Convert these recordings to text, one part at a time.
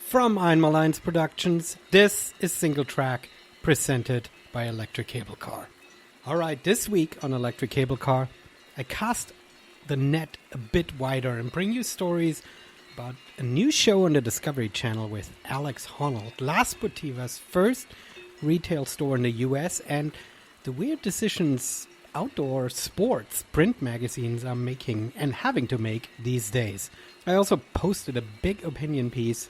from Einmalines Productions. This is Singletrack, presented by Electric Cable Car. All right, this week on Electric Cable Car, I cast the net a bit wider and bring you stories about a new show on the Discovery Channel with Alex Honnold, Las Sportivas' first retail store in the US, and the weird decisions outdoor sports print magazines are making and having to make these days. I also posted a big opinion piece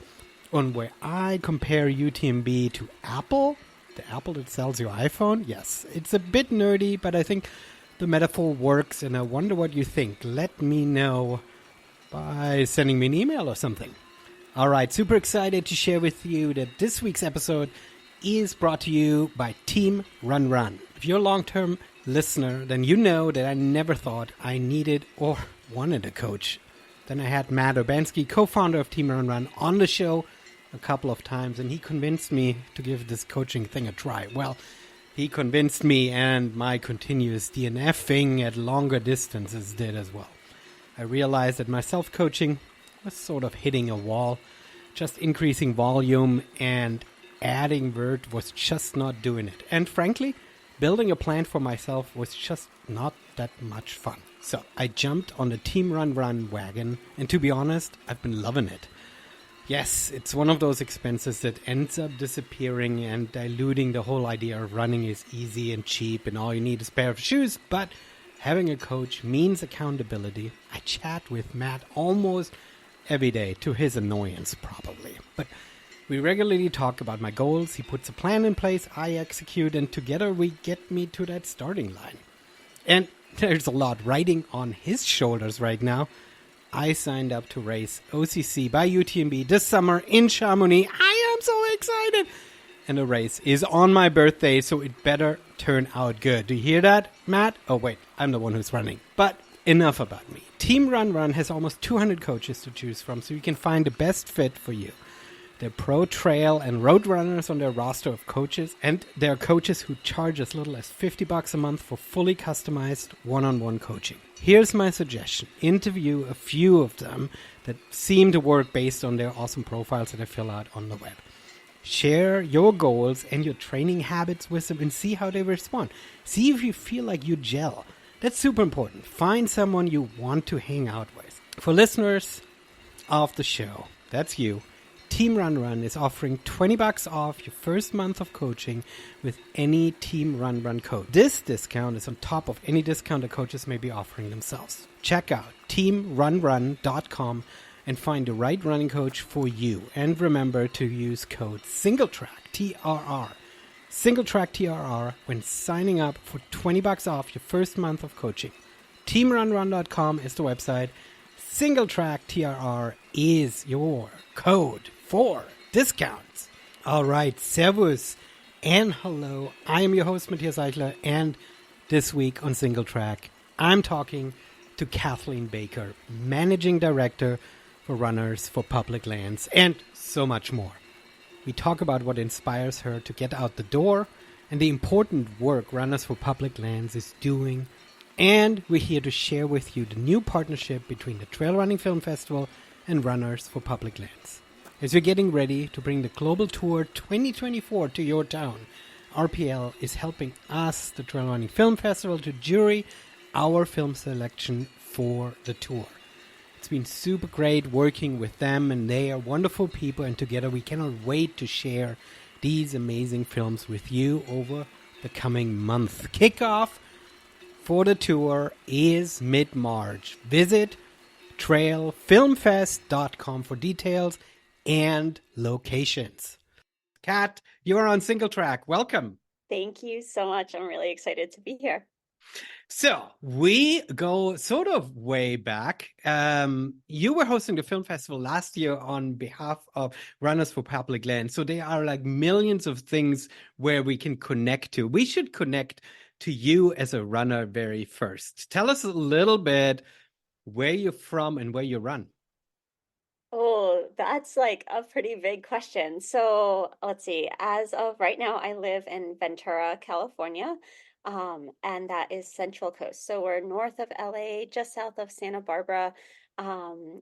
on where I compare UTMB to Apple, the Apple that sells your iPhone. Yes, it's a bit nerdy, but I think the metaphor works, and I wonder what you think. Let me know by sending me an email or something. All right, super excited to share with you that this week's episode is brought to you by Team Run Run. If you're a long-term listener, then you know that I never thought I needed or wanted a coach. Then I had Matt Urbanski, co-founder of Team Run Run, on the show a couple of times, and he convinced me to give this coaching thing a try. Well, he convinced me, and my continuous DNFing at longer distances did as well. I realized that my self-coaching was sort of hitting a wall. Just increasing volume and adding vert was just not doing it. And frankly, building a plan for myself was just not that much fun. So I jumped on the Team Run Run wagon, and to be honest, I've been loving it. Yes, it's one of those expenses that ends up disappearing and diluting the whole idea of running is easy and cheap and all you need is a pair of shoes, but having a coach means accountability. I chat with Matt almost every day, to his annoyance probably. But we regularly talk about my goals, he puts a plan in place, I execute, and together we get me to that starting line. And there's a lot riding on his shoulders right now. I signed up to race OCC by UTMB this summer in Chamonix. I am so excited! And the race is on my birthday, so it better turn out good. Do you hear that, Matt? Oh wait, I'm the one who's running. But enough about me. Team Run Run has almost 200 coaches to choose from, so you can find the best fit for you. They're pro trail and road runners on their roster of coaches, and there are coaches who charge as little as $50 a month for fully customized one-on-one coaching. Here's my suggestion. Interview a few of them that seem to work based on their awesome profiles that I fill out on the web. Share your goals and your training habits with them and see how they respond. See if you feel like you gel. That's super important. Find someone you want to hang out with. For listeners of the show, that's you, Team Run Run is offering $20 off your first month of coaching with any Team Run Run code. This discount is on top of any discount the coaches may be offering themselves. Check out teamrunrun.com and find the right running coach for you. And remember to use code Singletrack, TRR, Singletrack TRR, when signing up for $20 off your first month of coaching. Teamrunrun.com is the website. Singletrack TRR is your code for discounts. All right, servus and hello. I am your host, Matthias Eichler, and this week on Singletrack, I'm talking to Kathleen Baker, Managing Director for Runners for Public Lands, and so much more. We talk about what inspires her to get out the door and the important work Runners for Public Lands is doing. And we're here to share with you the new partnership between the Trail Running Film Festival and Runners for Public Lands. As we're getting ready to bring the Global Tour 2024 to your town, RPL is helping us, the Trail Running Film Festival, to jury our film selection for the tour. It's been super great working with them, and they are wonderful people, and together we cannot wait to share these amazing films with you over the coming month. Kickoff for the tour is mid-March. Visit trailfilmfest.com for details and locations. Kat, you are on Singletrack. Welcome. Thank you so much. I'm really excited to be here. So we go sort of way back. You were hosting the film festival last year on behalf of Runners for Public Land. So there are like millions of things where we can connect to. We should connect to you as a runner very first. Tell us a little bit where you're from and where you run. Oh, that's like a pretty big question. So let's see. As of right now, I live in Ventura, California, and that is Central Coast. So we're north of LA, just south of Santa Barbara.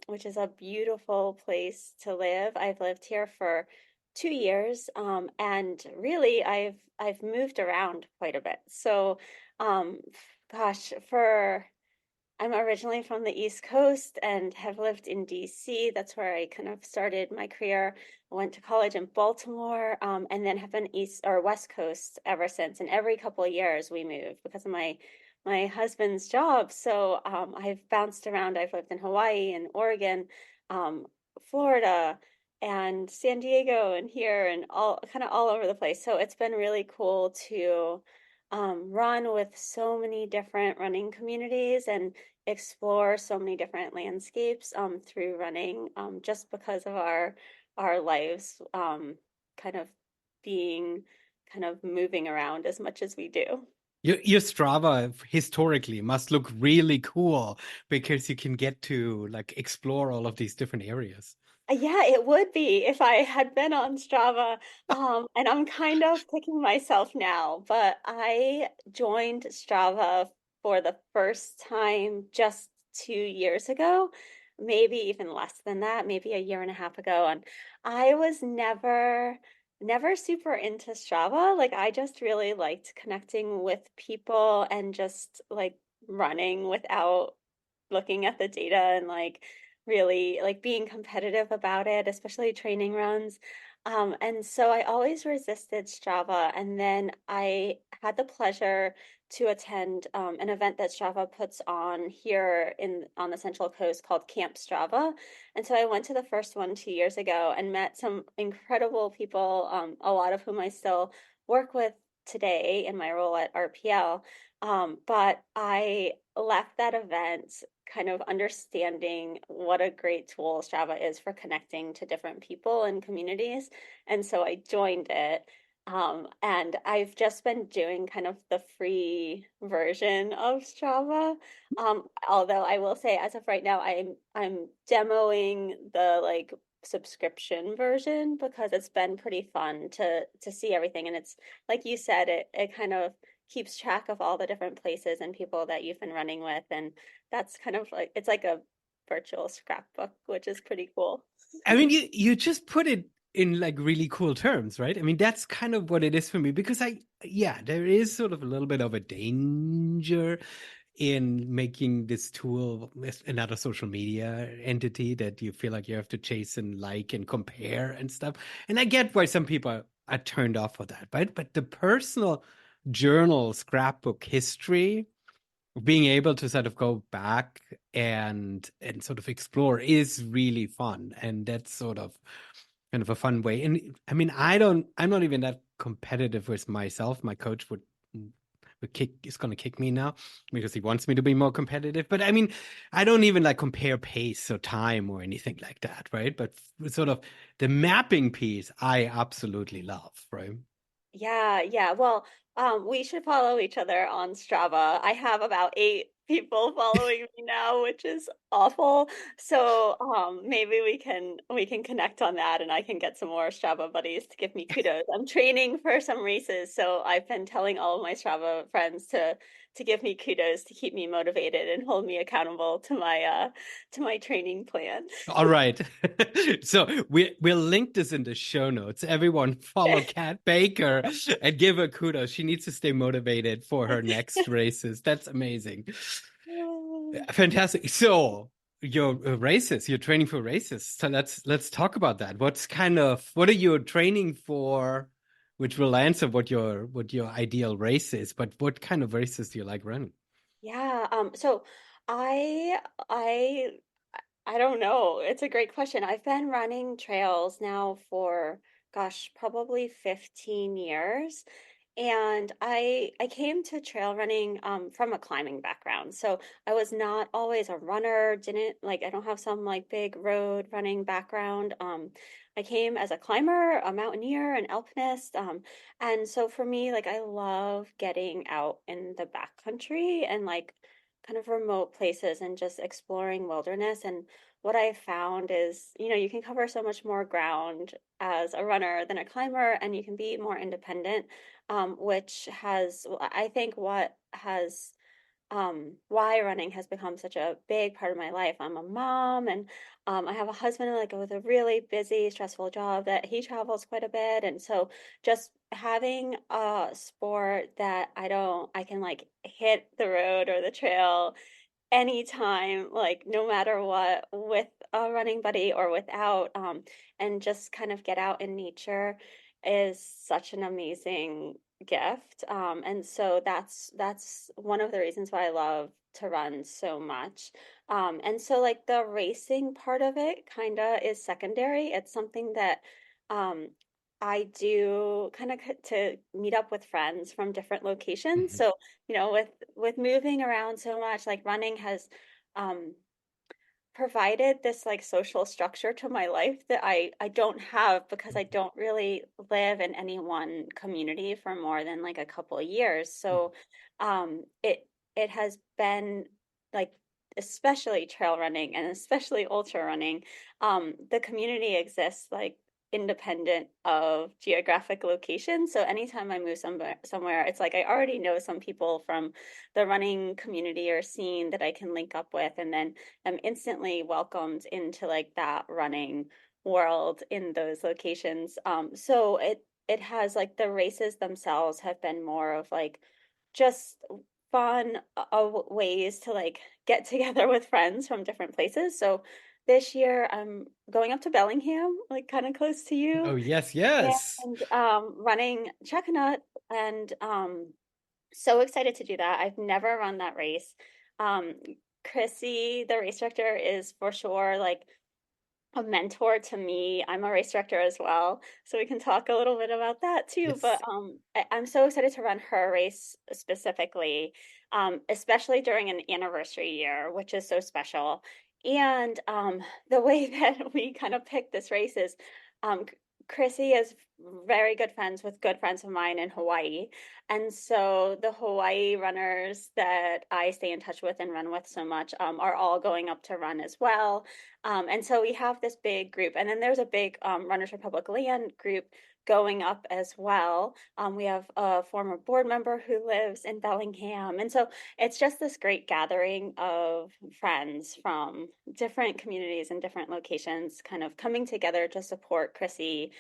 which is a beautiful place to live. I've lived here for 2 years, and really I've moved around quite a bit. So, gosh, for I'm originally from the East Coast and have lived in DC. That's where I kind of started my career. I went to college in Baltimore, and then have been East or West Coast ever since. And every couple of years we move because of my husband's job. So I've bounced around. I've lived in Hawaii and Oregon, um, Florida, and San Diego, and here, and all kind of all over the place. So it's been really cool to run with so many different running communities and explore so many different landscapes through running, just because of our lives, kind of being kind of moving around as much as we do. Your Strava historically must look really cool because you can get to like explore all of these different areas. Yeah, it would be if I had been on Strava. And I'm kind of kicking myself now, but I joined Strava for the first time just 2 years ago, maybe even less than that, maybe a year and a half ago. And I was never super into Strava. Like I just really liked connecting with people and just like running without looking at the data and like really like being competitive about it, especially training runs. And so I always resisted Strava. And then I had the pleasure to attend an event that Strava puts on here in on the Central Coast called Camp Strava. And so I went to the first one 2 years ago and met some incredible people, a lot of whom I still work with today in my role at RPL. But I left that event kind of understanding what a great tool Strava is for connecting to different people and communities. And so I joined it. And I've just been doing kind of the free version of Strava. Although I will say, as of right now, I'm demoing the like subscription version because it's been pretty fun to see everything. And it's like you said, it kind of keeps track of all the different places and people that you've been running with. And that's kind of like it's like a virtual scrapbook, which is pretty cool. I mean, you just put it in like really cool terms, right? I mean, that's kind of what it is for me because yeah, there is sort of a little bit of a danger in making this tool another social media entity that you feel like you have to chase and like and compare and stuff. And I get why some people are turned off of that, right? But the personal journal, scrapbook history, being able to sort of go back and sort of explore is really fun. And that's sort of kind of a fun way. And I mean, I'm not even that competitive with myself. My coach would kick is going to kick me now because he wants me to be more competitive. But I mean, I don't even like compare pace or time or anything like that, right? But sort of the mapping piece, I absolutely love, right? Yeah, yeah. Well, we should follow each other on Strava. I have about 8 people following me now, which is awful. So, maybe we can connect on that, and I can get some more Strava buddies to give me kudos. I'm training for some races, so I've been telling all of my Strava friends to give me kudos to keep me motivated and hold me accountable to my training plan. All right. So we'll link this in the show notes. Everyone follow Kat Baker and give her kudos. She needs to stay motivated for her next races. That's amazing. Fantastic. So your races, you're training for races. So let's talk about that. What are you training for? Which will answer what your ideal race is, but what kind of races do you like running? Yeah, so I I I don't know. It's a great question. I've been running trails now for, gosh, probably 15 years. And I came to trail running from a climbing background. So I was not always a runner, didn't like I don't have some like big road running background. I came as a climber, a mountaineer, an alpinist. And so for me, like I love getting out in the backcountry and like kind of remote places and just exploring wilderness. And what I found is, you can cover so much more ground as a runner than a climber, and you can be more independent, which has, I think, what has why running has become such a big part of my life. I'm a mom and I have a husband like with a really busy, stressful job that he travels quite a bit. And so just having a sport that I can like hit the road or the trail anytime, like no matter what, with a running buddy or without, and just kind of get out in nature is such an amazing gift. And so that's one of the reasons why I love to run so much. And so like the racing part of it kind of is secondary. It's something that um I do kind of to meet up with friends from different locations. Mhm. So with moving around so much, like running has um provided this like social structure to my life that I don't have because I don't really live in any one community for more than like a couple of years. So it has been like especially trail running and especially ultra running, the community exists like independent of geographic location. So anytime I move somewhere, it's like I already know some people from the running community or scene that I can link up with, and then I'm instantly welcomed into like that running world in those locations. So it has like the races themselves have been more of like just fun ways to like get together with friends from different places. So this year I'm going up to Bellingham, like kind of close to Oh, you, yes, yes. and running Chuckanut, and so excited to do that. I've never run that race. Um, Chrissy, the race director, is for sure like a mentor to me. I'm a race director as well, so we can talk a little bit about that too. But Yes. I'm so excited to run her race specifically, especially during an anniversary year, which is so special. And the way that we kind of picked this race is um, Chrissy is very good friends with good friends of mine in Hawaii. And so the Hawaii runners that I stay in touch with and run with so much are all going up to run as well. And so we have this big group, and then there's a big Runners for Public Land group going up as well. We have a former board member who lives in Bellingham. And so it's just this great gathering of friends from different communities and different locations kind of coming together to support Chrissy,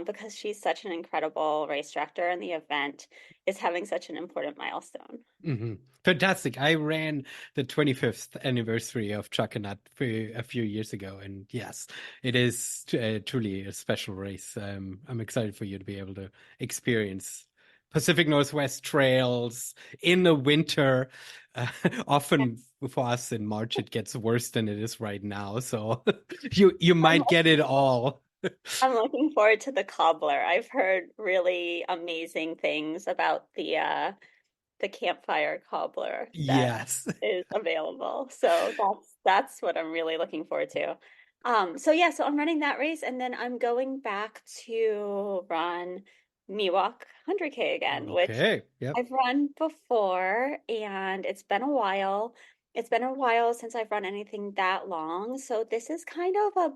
because she's such an incredible race director, and the event is having such an important milestone. Hmm. Fantastic. I ran the 25th anniversary of Chuckanut a few years ago, and yes, it is truly a special race. I'm excited for you to be able to experience Pacific Northwest trails in the winter. Uh, Often for us in March, it gets worse than it is right now, so you I'm might get it all. I'm looking forward to the cobbler. I've heard really amazing things about the campfire cobbler that Yes. is available. So that's what I'm really looking forward to. So yeah, so I'm running that race, and then I'm going back to run Miwok 100K again, which Okay. Yep. I've run before, and it's been a while. It's been a while since I've run anything that long. So this is kind of a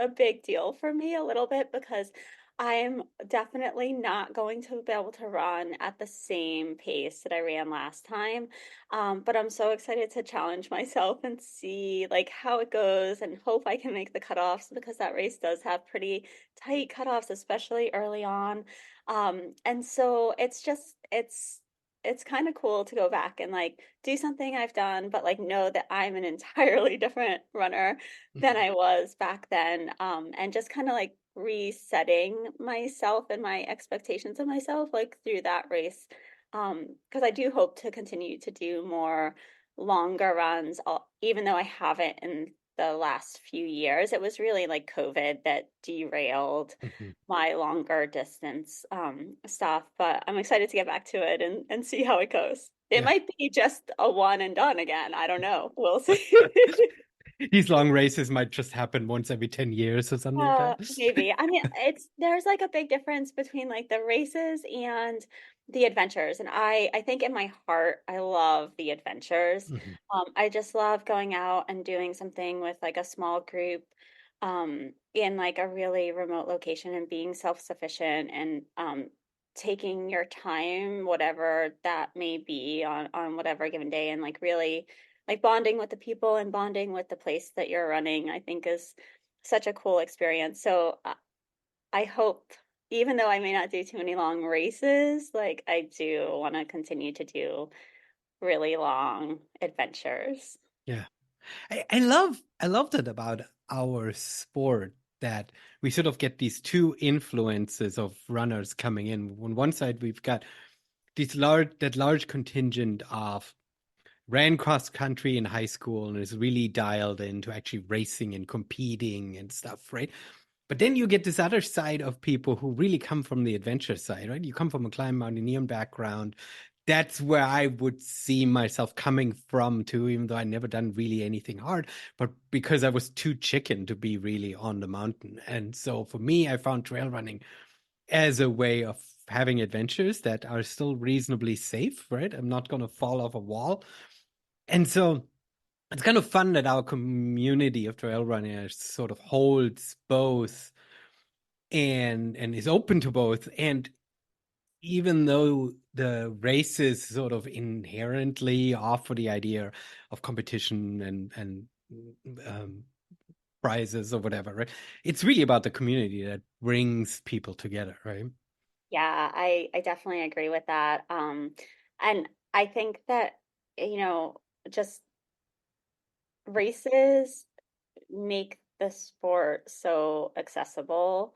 big deal for me a little bit because I'm definitely not going to be able to run at the same pace that I ran last time. But I'm so excited to challenge myself and see like how it goes and hope I can make the cutoffs because that race does have pretty tight cutoffs, especially early on. And so it's kind of cool to go back and like do something I've done, but like know that I'm an entirely different runner than I was back then. And just kind of like resetting myself and my expectations of myself like through that race. Because I do hope to continue to do more longer runs, even though I haven't in the last few years. It was really like COVID that derailed Mhm. my longer distance stuff, but I'm excited to get back to it and see how it goes. It Yeah. might be just a one and done again. I don't know. We'll see. These long races might just happen once every 10 years or something like that. Maybe. I mean, it's there's like a big difference between like the races and the adventures. And I think in my heart, I love the adventures. Mhm. I just love going out and doing something with like a small group, in like a really remote location and being self-sufficient and taking your time, whatever that may be on whatever given day, and like really like bonding with the people and bonding with the place that you're running, I think is such a cool experience. So I hope, even though I may not do too many long races, like I do want to continue to do really long adventures. Yeah. I love that about our sport, that we sort of get these two influences of runners coming in. On one side, we've got large contingent of ran cross country in high school and is really dialed into actually racing and competing and stuff, right? But then you get this other side of people who really come from the adventure side, right? You come from a climb mountaineering background. That's where I would see myself coming from too, even though I never done really anything hard, but because I was too chicken to be really on the mountain. And so for me, I found trail running as a way of having adventures that are still reasonably safe, right? I'm not going to fall off a wall. And so it's kind of fun that our community of trail runners sort of holds both and is open to both. And even though the races sort of inherently offer the idea of competition and um, prizes or whatever, right? It's really about the community that brings people together, right? Yeah, I definitely agree with that. And I think that, you know, just races make the sport so accessible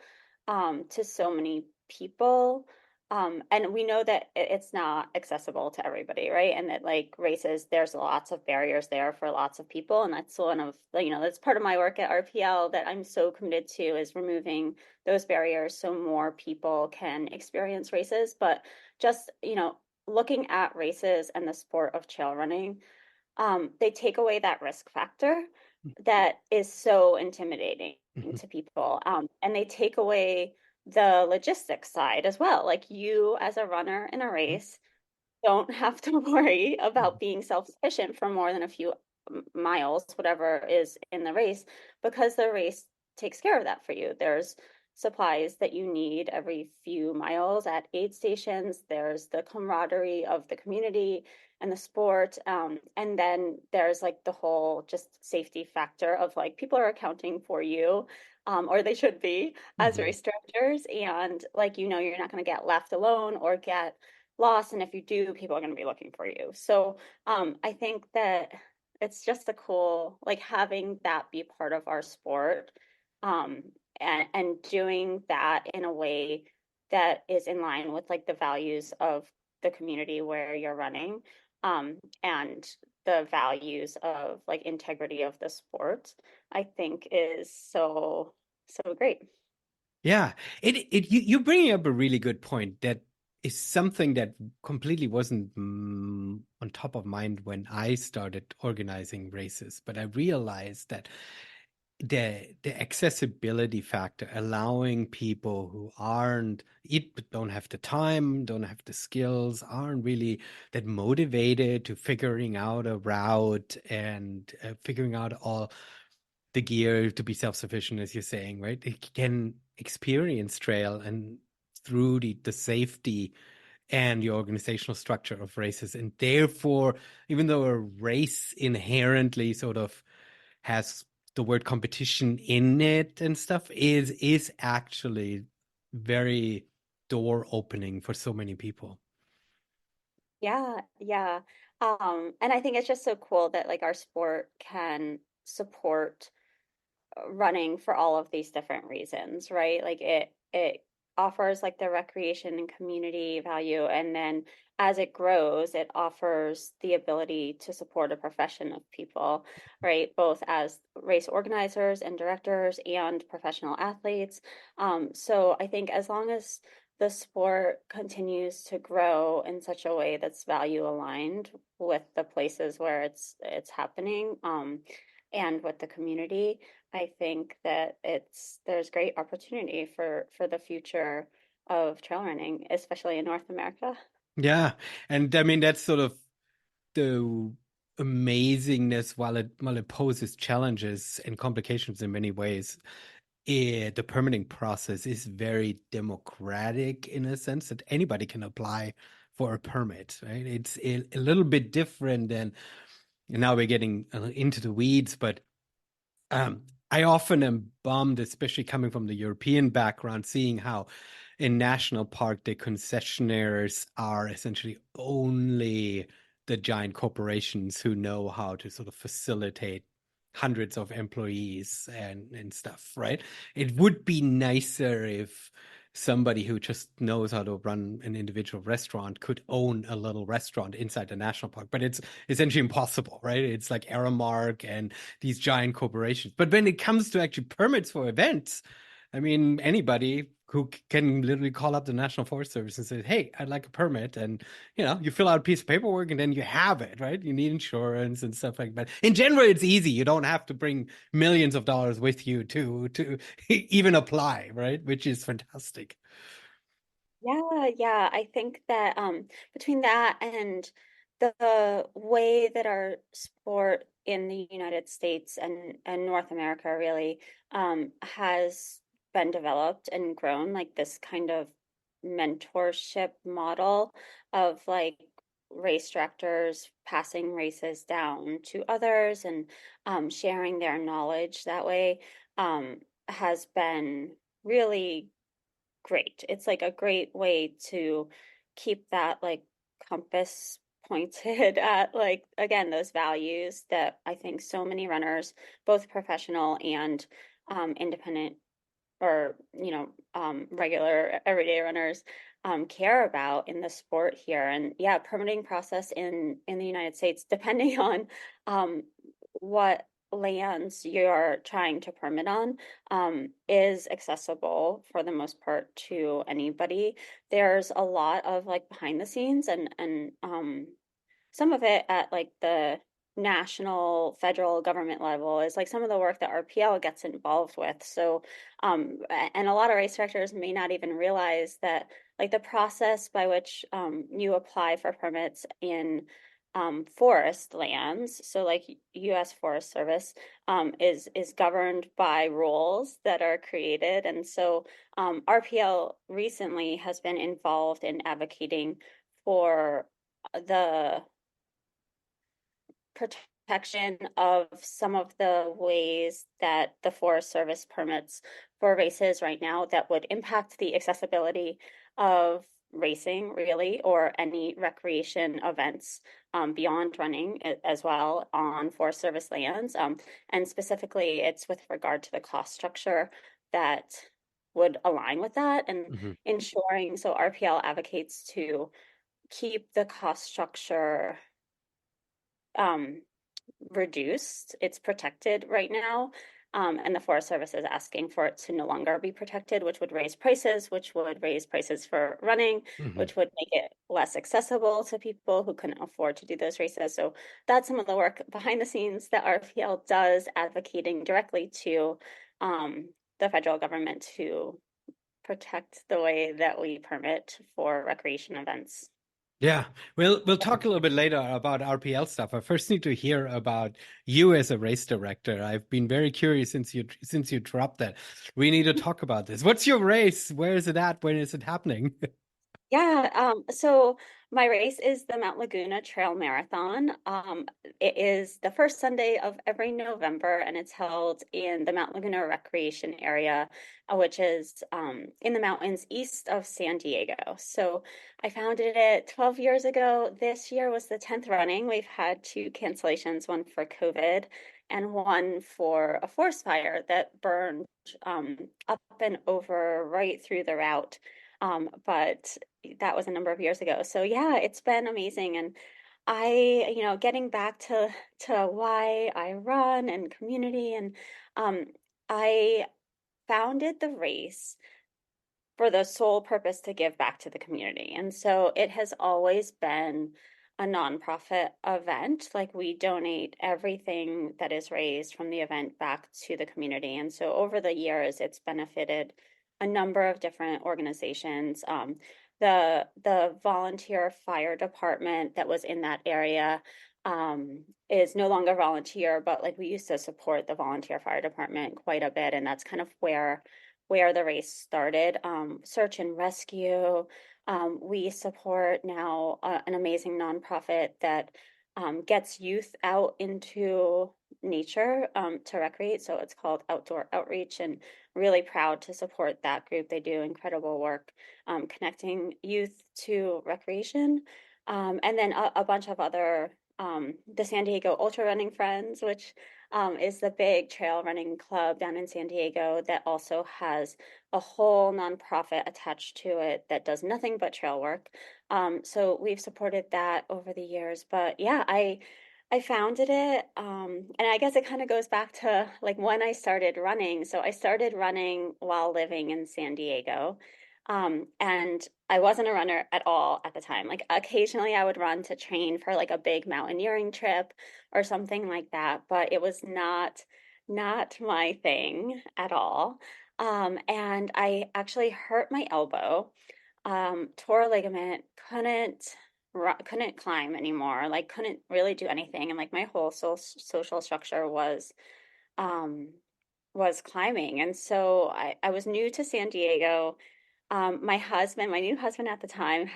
to so many people. And we know that it's not accessible to everybody, right? And that like races, there's lots of barriers there for lots of people. And that's one of, that's part of my work at RPL that I'm so committed to is removing those barriers so more people can experience races. But just, looking at races and the sport of trail running, they take away that risk factor that is so intimidating Mhm. to people. And they take away the logistics side as well. Like you, as a runner in a race, don't have to worry about being self-sufficient for more than a few miles, whatever is in the race, because the race takes care of that for you. There's supplies that you need every few miles at aid stations. There's the camaraderie of the community and the sport. And then there's like the whole just safety factor of like people are accounting for you, or they should be as Mhm. race directors. And like, you're not going to get left alone or get lost, and if you do, people are going to be looking for you. So I think that it's just a cool, like having that be part of our sport, um and doing that in a way that is in line with like the values of the community where you're running, and the values of like integrity of the sport, I think is so great. Yeah, you bringing up a really good point that is something that completely wasn't on top of mind when I started organizing races, but I realized that the accessibility factor, allowing people who don't have the time, don't have the skills, aren't really that motivated to figuring out a route and figuring out all the gear to be self-sufficient, as you're saying, right? It can experience trail and through the safety and the organizational structure of races. And therefore, even though a race inherently sort of has the word competition in it and stuff, is actually very door opening for so many people. Yeah, yeah. And I think it's just so cool that like our sport can support running for all of these different reasons, right? Like it offers like the recreation and community value, and then as it grows, it offers the ability to support a profession of people, right? Both as race organizers and directors and professional athletes. So I think as long as the sport continues to grow in such a way that's value aligned with the places where it's happening, and with the community, I think that there's great opportunity for the future of trail running, especially in North America. Yeah. And I mean, that's sort of the amazingness while it poses challenges and complications in many ways. the permitting process is very democratic in a sense that anybody can apply for a permit, right? It's a little bit different than, and now we're getting into the weeds, but um, I often am bummed, especially coming from the European background, seeing how in national park the concessionaires are essentially only the giant corporations who know how to sort of facilitate hundreds of employees and stuff, right? It would be nicer if somebody who just knows how to run an individual restaurant could own a little restaurant inside the national park, but it's essentially impossible, right? It's like Aramark and these giant corporations. But when it comes to actually permits for events, I mean, anybody who can literally call up the National Forest Service and say, "Hey, I'd like a permit," and you fill out a piece of paperwork and then you have it, right? You need insurance and stuff like that. In general, it's easy. You don't have to bring millions of dollars with you to even apply, right? Which is fantastic. Yeah, yeah. I think that between that and the way that our sport in the United States and North America really has been developed and grown, like this kind of mentorship model of like race directors passing races down to others and sharing their knowledge that way um, has been really great. It's like a great way to keep that like compass pointed at like again those values that I think so many runners, both professional and independent or regular everyday runners care about in the sport here. And yeah, permitting process in the United States, depending on what lands you're trying to permit on, is accessible for the most part to anybody. There's a lot of like behind the scenes and some of it at like the national federal government level is like some of the work that RPL gets involved with. So and a lot of race directors may not even realize that like the process by which you apply for permits in forest lands, so like US Forest Service is governed by rules that are created. And so RPL recently has been involved in advocating for the protection of some of the ways that the Forest Service permits for races right now that would impact the accessibility of racing, really, or any recreation events beyond running as well on Forest Service lands. And specifically, it's with regard to the cost structure that would align with that and Mhm. ensuring. So RPL advocates to keep the cost structure um, reduced. It's protected right now. And the Forest Service is asking for it to no longer be protected, which would raise prices, which would raise prices for running, Mhm. which would make it less accessible to people who couldn't afford to do those races. So that's some of the work behind the scenes that RPL does, advocating directly to the federal government to protect the way that we permit for recreation events. Yeah, we'll talk a little bit later about RPL stuff. I first need to hear about you as a race director. I've been very curious since you dropped that. We need to talk about this. What's your race? Where is it at? When is it happening? Yeah, so my race is the Mount Laguna Trail Marathon. It is the first Sunday of every November, and it's held in the Mount Laguna Recreation Area, which is in the mountains east of San Diego. So I founded it 12 years ago. This year was the 10th running. We've had two cancellations, one for COVID and one for a forest fire that burned up and over right through the route. But that was a number of years ago. So yeah, it's been amazing. And getting back to why I run and community and um I founded the race for the sole purpose to give back to the community. And so it has always been a nonprofit event. Like we donate everything that is raised from the event back to the community. And so over the years, it's benefited a number of different organizations. The volunteer fire department that was in that area is no longer volunteer, but like we used to support the volunteer fire department quite a bit, and that's kind of where the race started. Search and rescue. We support now an amazing nonprofit that gets youth out into nature to recreate. So it's called Outdoor Outreach, and really proud to support that group. They do incredible work connecting youth to recreation. And then a bunch of other the San Diego Ultra Running Friends, which is the big trail running club down in San Diego that also has a whole nonprofit attached to it that does nothing but trail work. So we've supported that over the years. But yeah, I founded it, and I guess it kind of goes back to like when I started running. So I started running while living in San Diego. And I wasn't a runner at all at the time. Like occasionally I would run to train for like a big mountaineering trip or something like that, but it was not my thing at all. And I actually hurt my elbow, tore a ligament, couldn't climb anymore, like couldn't really do anything, and like my whole social structure um was climbing. And so I was new to San Diego. My husband, my new husband at the time,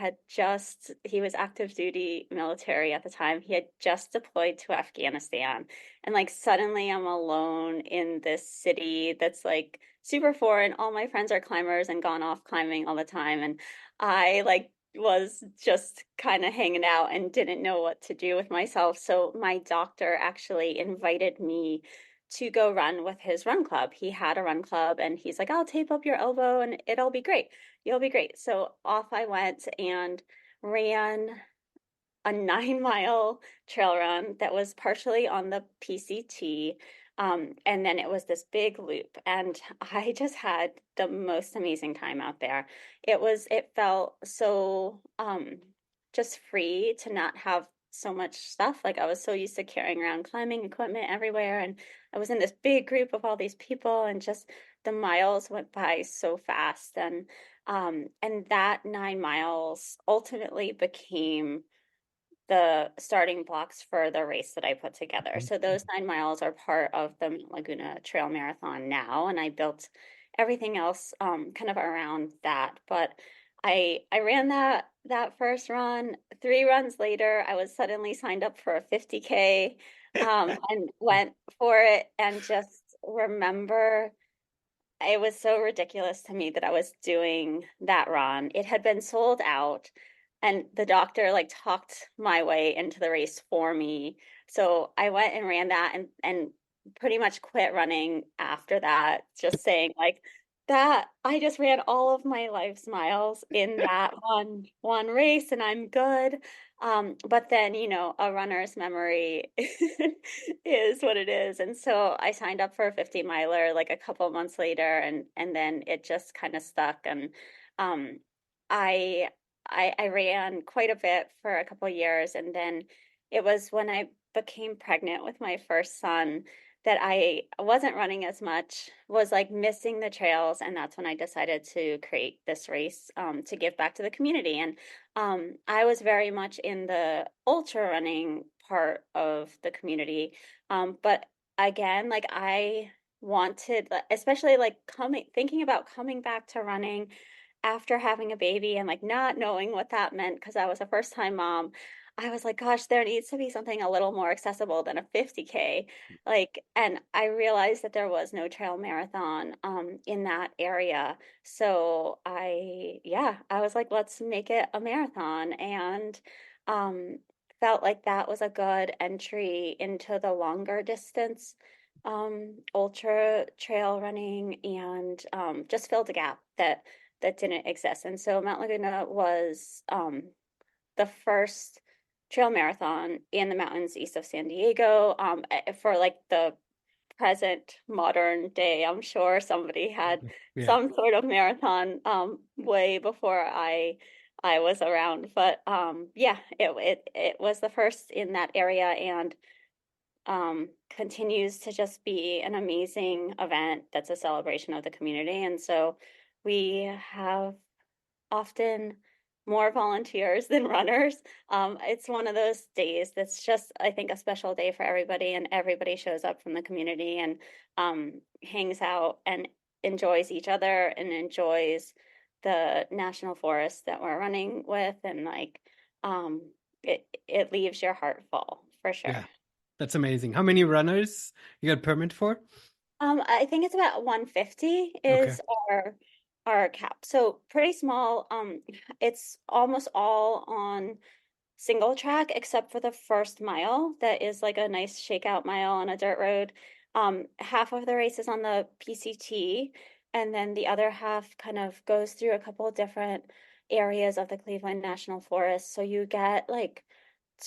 he was active duty military at the time. He had just deployed to Afghanistan. And like suddenly I'm alone in this city that's like super foreign. All my friends are climbers and gone off climbing all the time. And I like was just kind of hanging out and didn't know what to do with myself. So my doctor actually invited me to go run with his run club. He had a run club and he's like, I'll tape up your elbow and it'll be great. You'll be great. So off I went and ran a 9 mile trail run that was partially on the PCT. And then it was this big loop. And I just had the most amazing time out there. It felt so just free to not have so much stuff. Like I was so used to carrying around climbing equipment everywhere. And I was in this big group of all these people, and just the miles went by so fast. And that 9 miles ultimately became the starting blocks for the race that I put together. So those 9 miles are part of the Mount Laguna Trail Marathon now, and I built everything else kind of around that. But I ran that first run. 3 runs later, I was suddenly signed up for a 50K, and went for it, and just remember it was so ridiculous to me that I was doing that run. It had been sold out, and the doctor like talked my way into the race for me. So I went and ran that, and pretty much quit running after that, just saying like that I just ran all of my life's miles in that one race and I'm good. But then, a runner's memory is what it is. And so I signed up for a 50 miler like a couple months later, and then it just kind of stuck. And um I I ran quite a bit for a couple years, and then it was when I became pregnant with my first son that I wasn't running as much, was like missing the trails, and that's when I decided to create this race to give back to the community. And I was very much in the ultra running part of the community, but again, like I wanted, especially like coming, thinking about coming back to running after having a baby and like not knowing what that meant because I was a first time mom. I was like, gosh, there needs to be something a little more accessible than a 50K. Like, and I realized that there was no trail marathon in that area. So I was like, let's make it a marathon, and um felt like that was a good entry into the longer distance ultra trail running, and just filled a gap that didn't exist. And so Mount Laguna was the first trail marathon in the mountains east of San Diego, for like the present modern day. I'm sure somebody had Yeah. some sort of marathon way before I was around, but yeah, it was the first in that area, and continues to just be an amazing event that's a celebration of the community. And so we have often more volunteers than runners. It's one of those days that's just, I think, a special day for everybody, and everybody shows up from the community and hangs out and enjoys each other and enjoys the national forest that we're running with, and like um, it leaves your heart full for sure. Yeah, that's amazing. How many runners you got permit for? I think it's about 150 Okay. is our cap. So pretty small. It's almost all on single track except for the first mile that is like a nice shakeout mile on a dirt road. Half of the race is on the PCT, and then the other half kind of goes through a couple of different areas of the Cleveland National Forest. So you get like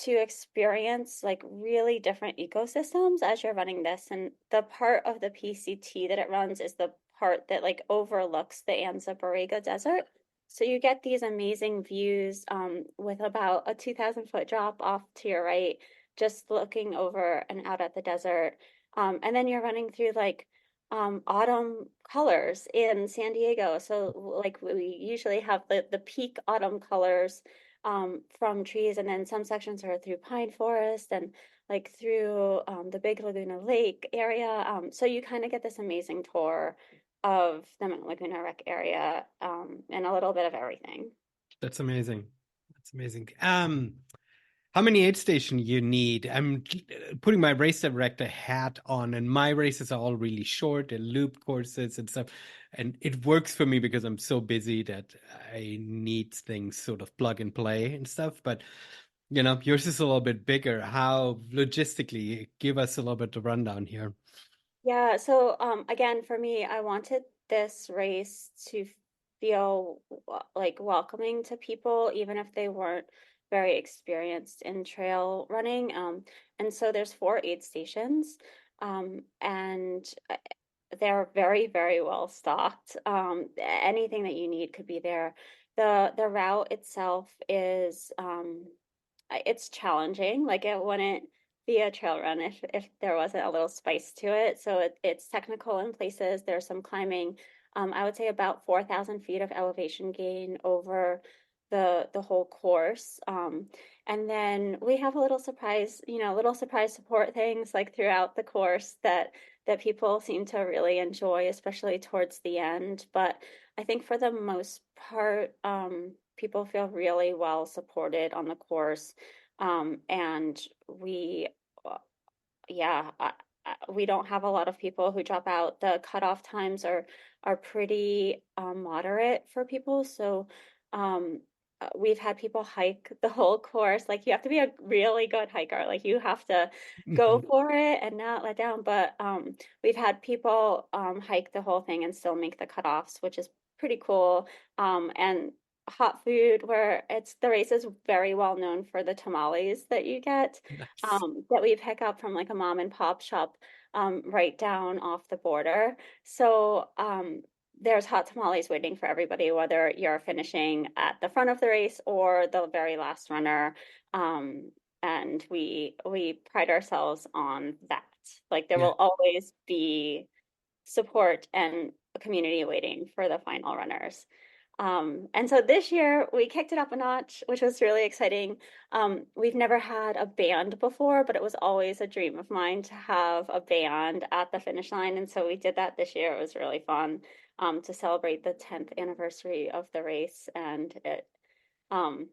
to experience like really different ecosystems as you're running this. And the part of the PCT that it runs is the part that like overlooks the Anza Borrega Desert. So you get these amazing views with about a 2,000-foot drop off to your right, just looking over and out at the desert. And then you're running through like autumn colors in San Diego. So like we usually have the peak autumn colors from trees, and then some sections are through pine forest and like through the Big Laguna Lake area. So you kind of get this amazing tour of the Mount Laguna Rec area and a little bit of everything. That's amazing. That's amazing. How many aid station you need? I'm putting my race director hat on, and my races are all really short and loop courses and stuff. And it works for me because I'm so busy that I need things sort of plug and play and stuff. But yours is a little bit bigger. How logistically, give us a little bit of rundown here. Yeah, so again, for me, I wanted this race to feel like welcoming to people, even if they weren't very experienced in trail running. And so there's four aid stations, and they're very, very well stocked. Anything that you need could be there. The route itself is it's challenging. Like it wouldn't be a trail run if there wasn't a little spice to it. So it's technical in places. There's some climbing. I would say about 4,000 feet of elevation gain over the whole course. And then we have a little surprise, little surprise support things like throughout the course that people seem to really enjoy, especially towards the end. But I think for the most part, people feel really well supported on the course. And uh, yeah, we don't have a lot of people who drop out. The cutoff times are pretty moderate for people. So um, we've had people hike the whole course. Like you have to be a really good hiker. Like you have to go for it and not let down. But we've had people hike the whole thing and still make the cutoffs, which is pretty cool. And hot food where it's the race is very well known for the tamales that you get Nice. that we pick up from like a mom and pop shop right down off the border. So there's hot tamales waiting for everybody, whether you're finishing at the front of the race or the very last runner. And we pride ourselves on that. Like there Yeah. will always be support and a community waiting for the final runners. And so this year we kicked it up a notch, which was really exciting. We've never had a band before, but it was always a dream of mine to have a band at the finish line. And so we did that this year. It was really fun to celebrate the 10th anniversary of the race. And um,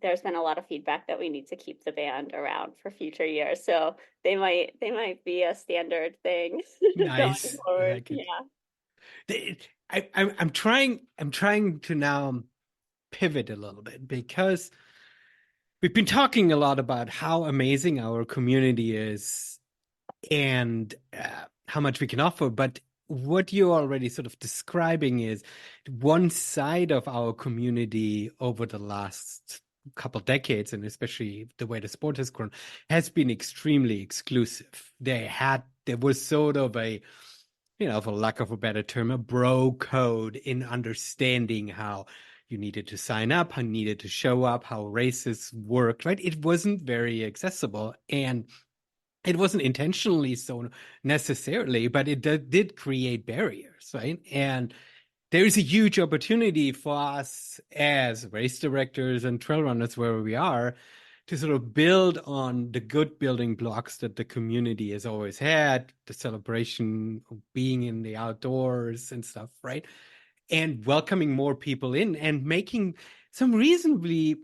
there's been a lot of feedback that we need to keep the band around for future years. So they might be a standard thing going Nice. I forward. like it. Yeah. I'm trying to now pivot a little bit because we've been talking a lot about how amazing our community is and how much we can offer. But what you're already sort of describing is one side of our community over the last couple decades, and especially the way the sport has grown, has been extremely exclusive. There was sort of for lack of a better term, a bro code in understanding how you needed to sign up, how you needed to show up, how races worked, right? It wasn't very accessible. And it wasn't intentionally so necessarily, but it did create barriers, right? And there is a huge opportunity for us as race directors and trail runners wherever we are to sort of build on the good building blocks that the community has always had, the celebration of being in the outdoors and stuff, right? And welcoming more people in and making some reasonably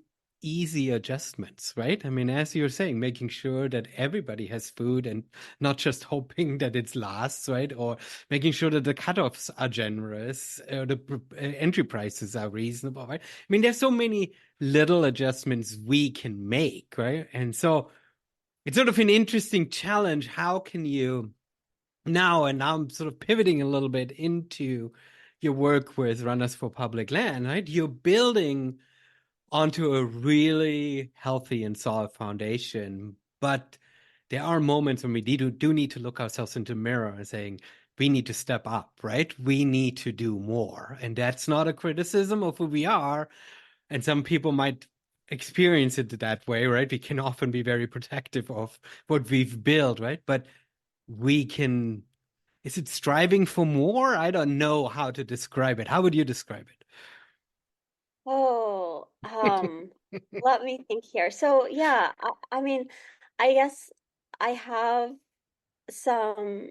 easy adjustments, right? I mean, as you're saying, making sure that everybody has food and not just hoping that it lasts, right? Or making sure that the cutoffs are generous, the entry prices are reasonable, right? I mean, there's so many little adjustments we can make, right? And so it's sort of an interesting challenge. How can you now, and now I'm sort of pivoting a little bit into your work with Runners for Public Land, right? You're building onto a really healthy and solid foundation, but there are moments when we do need to look ourselves into the mirror and saying, we need to step up, right? We need to do more. And that's not a criticism of who we are. And some people might experience it that way, right? We can often be very protective of what we've built, right? But we can, is it striving for more? I don't know how to describe it. How would you describe Oh, it? let me think here. So yeah, I mean, I guess I have some,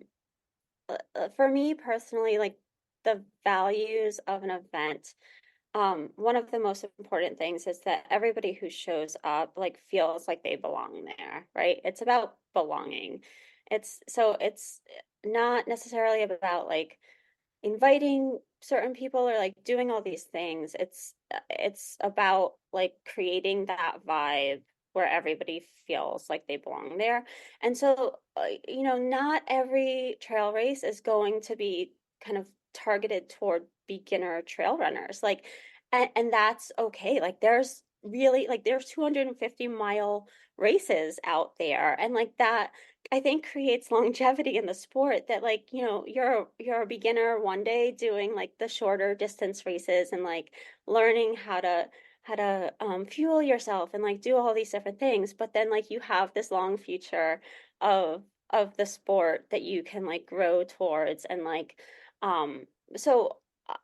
for me personally, like the values of an event. One of the most important things is that everybody who shows up like feels like they belong there, right? It's about belonging. It's not necessarily about like inviting certain people or like doing all these things. It's about like creating that vibe where everybody feels like they belong there. And so not every trail race is going to be kind of targeted toward beginner trail runners. Like and that's okay. Like there's 250-mile races out there, and like that I think creates longevity in the sport, that like, you're a beginner one day doing like the shorter distance races and like learning how to fuel yourself and like do all these different things, but then like you have this long future of the sport that you can like grow towards. And like um so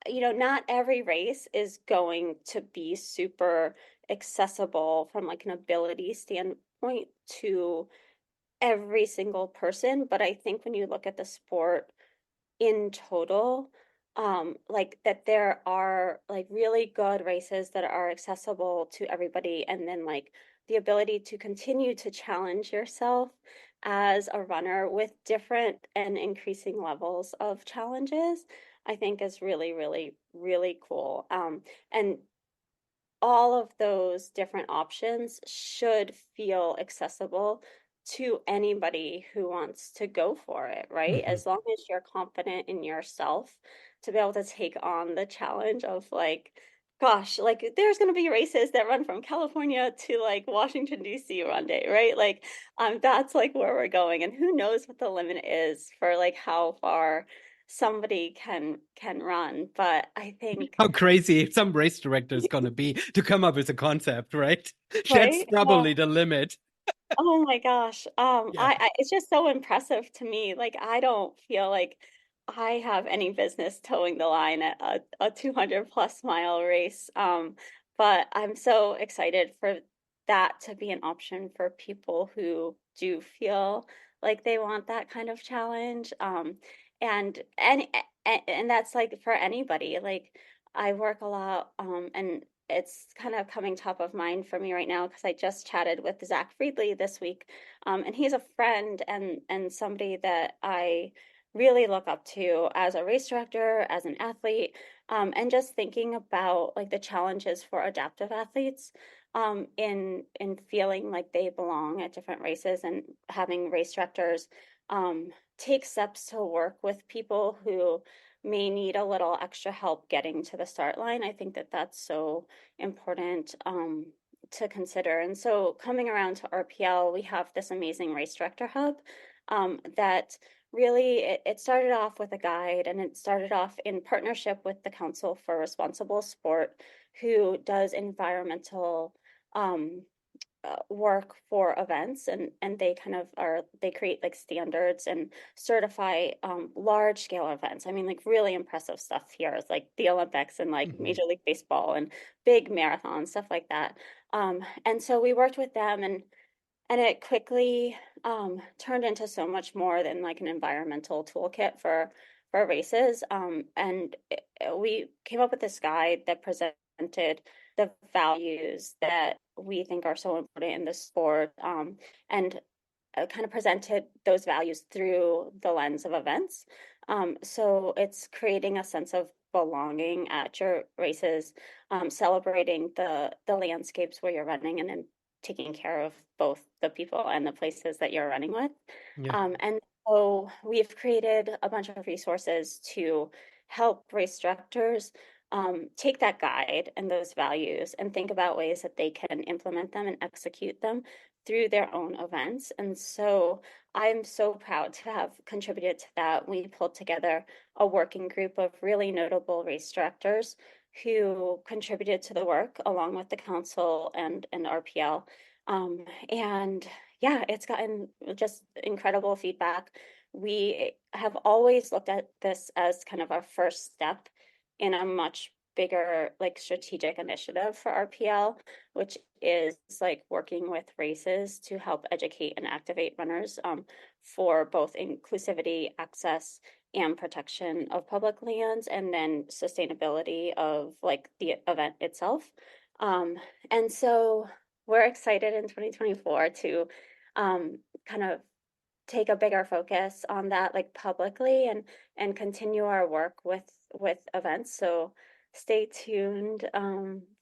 not every race is going to be super accessible from like an ability standpoint to every single person, but I think when you look at the sport in total, like that there are like really good races that are accessible to everybody, and then like the ability to continue to challenge yourself as a runner with different and increasing levels of challenges, I think is really, really, really cool. And all of those different options should feel accessible to anybody who wants to go for it, right? Mhm. As long as you're confident in yourself to be able to take on the challenge of like, gosh, like there's going to be races that run from California to like Washington, D.C. one day, right? Like, that's like where we're going. And who knows what the limit is for like how far somebody can run. But I think, How crazy some race director is going to be to come up with a concept, right? That's right? probably the limit. Oh my gosh. Yeah. I it's just so impressive to me. Like I don't feel like I have any business towing the line at a 200 plus mile race. But I'm so excited for that to be an option for people who do feel like they want that kind of challenge. And that's like for anybody. Like I work a lot, and it's kind of coming top of mind for me right now because I just chatted with Zach Friedley this week, and he's a friend and somebody that I really look up to as a race director, as an athlete, and just thinking about like the challenges for adaptive athletes, in feeling like they belong at different races, and having race directors take steps to work with people who may need a little extra help getting to the start line. I think that that's so important, to consider. And so coming around to RPL, we have this amazing race director hub, that really it started off with a guide, and it started off in partnership with the Council for Responsible Sport, who does environmental, um, work for events, and they kind of are they create like standards and certify large scale events. I mean, like really impressive stuff here is like the Olympics and like Hmm. Major League Baseball and big marathons, stuff like that. And so we worked with them, and it quickly turned into so much more than like an environmental toolkit for races. We came up with this guide that presented the values that we think are so important in the sport, and kind of presented those values through the lens of events. So it's creating a sense of belonging at your races, celebrating the landscapes where you're running, and then taking care of both the people and the places that you're running with. Yeah. And so we've created a bunch of resources to help race directors take that guide and those values and think about ways that they can implement them and execute them through their own events. And so I'm so proud to have contributed to that. We pulled together a working group of really notable race directors who contributed to the work along with the council and RPL. And yeah, it's gotten just incredible feedback. We have always looked at this as kind of our first step in a much bigger like strategic initiative for RPL, which is like working with races to help educate and activate runners for both inclusivity, access, and protection of public lands, and then sustainability of like the event itself. Um, and so we're excited in 2024 to kind of take a bigger focus on that like publicly and continue our work with events. So stay tuned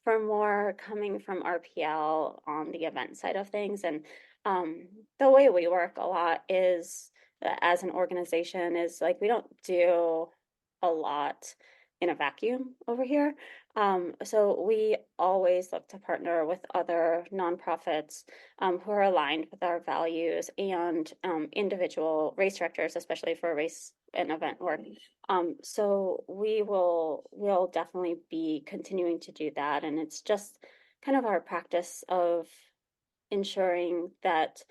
for more coming from RPL on the event side of things. And the way we work a lot is as an organization is like we don't do a lot in a vacuum over here. So we always look to partner with other nonprofits who are aligned with our values, and individual race directors, especially for race and event work. So we'll definitely be continuing to do that, and it's just kind of our practice of ensuring that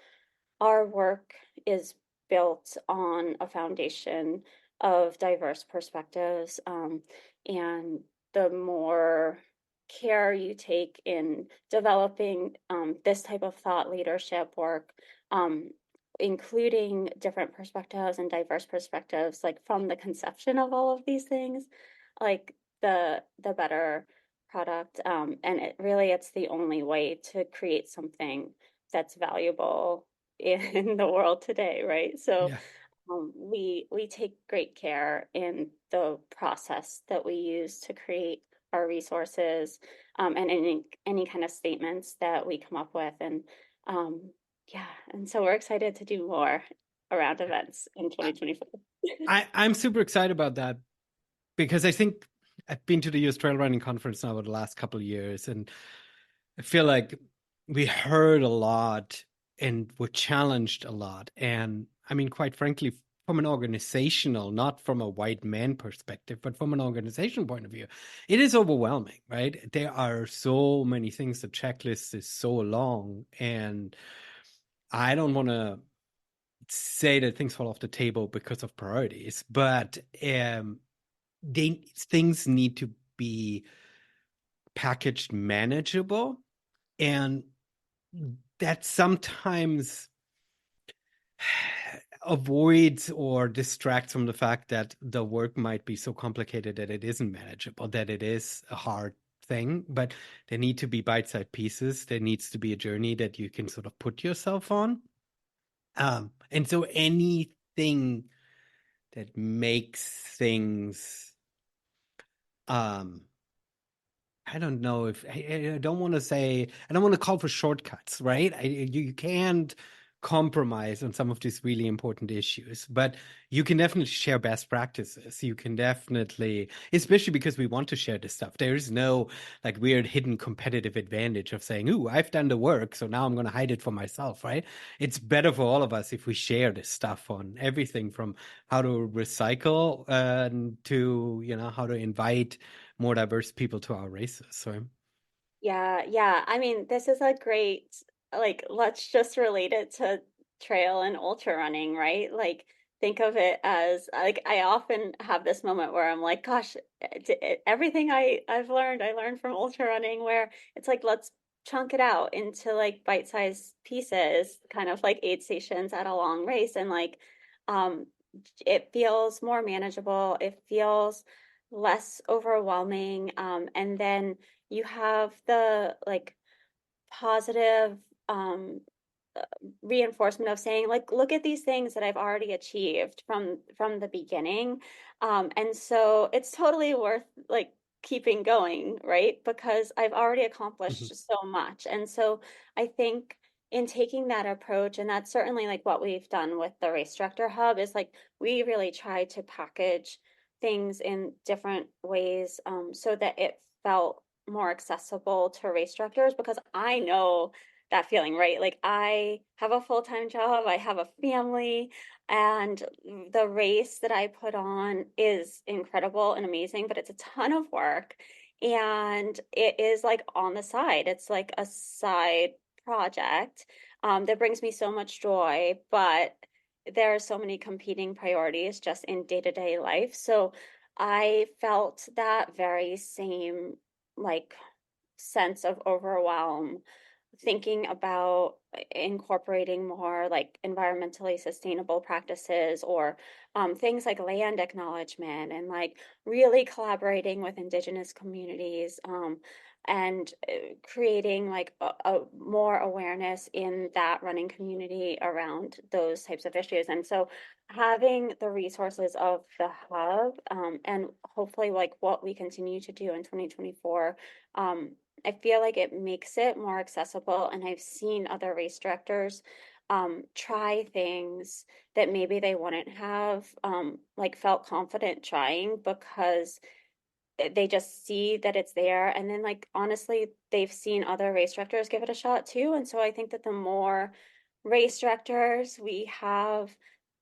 our work is built on a foundation of diverse perspectives, and the more care you take in developing this type of thought leadership work, um, including different perspectives and diverse perspectives, like from the conception of all of these things, like the better product. And it really it's the only way to create something that's valuable in the world today, right? So Yeah. we take great care in the process that we use to create our resources, and any kind of statements that we come up with, and um, yeah, and so we're excited to do more around events in I, 2024. I'm super excited about that because I think I've been to the US Trail Running Conference now over the last couple of years, and I feel like we heard a lot and were challenged a lot. And I mean, quite frankly, from an organizational, not from a white man perspective, but from an organizational point of view, it is overwhelming, right? There are so many things. The checklist is so long. And I don't want to say that things fall off the table because of priorities, but things need to be packaged manageable, and that sometimes avoids or distracts from the fact that the work might be so complicated that it isn't manageable, that it is a hard thing, but there need to be bite-sized pieces. There needs to be a journey that you can sort of put yourself on. And so anything that makes things um I don't know if I don't want to say I don't want to call for shortcuts, right? You can't compromise on some of these really important issues, but you can definitely share best practices. You can definitely, especially because we want to share this stuff. There is no like weird hidden competitive advantage of saying, "Ooh, I've done the work, so now I'm going to hide it for myself," right? It's better for all of us if we share this stuff on everything from how to recycle to, how to invite more diverse people to our races. So Yeah, yeah. I mean, this is a great like let's just relate it to trail and ultra running, right? Like think of it as like I often have this moment where I'm like, gosh, everything I've learned, I learned from ultra running where it's like let's chunk it out into like bite-sized pieces, kind of like aid stations at a long race and like um it feels more manageable. It feels less overwhelming. And then you have the like positive um, uh, reinforcement of saying like look at these things that I've already achieved from the beginning, and so it's totally worth like keeping going, right? Because I've already accomplished so much. And so I think in taking that approach, and that's certainly like what we've done with the Race Director Hub, is like we really try to package things in different ways, so that it felt more accessible to race directors, because I know that feeling, right? Like I have a full-time job, I have a family, and the race that I put on is incredible and amazing, but it's a ton of work and it is like on the side. It's like a side project that brings me so much joy, but there are so many competing priorities just in day-to-day life. So I felt that very same like sense of overwhelm thinking about incorporating more like environmentally sustainable practices, or things like land acknowledgement, and like really collaborating with indigenous communities, and creating like a more awareness in that running community around those types of issues. And so having the resources of the hub, and hopefully like what we continue to do in 2024, um, I feel like it makes it more accessible. And I've seen other race directors try things that maybe they wouldn't have like felt confident trying, because they just see that it's there. And then like honestly, they've seen other race directors give it a shot too. And so I think that the more race directors we have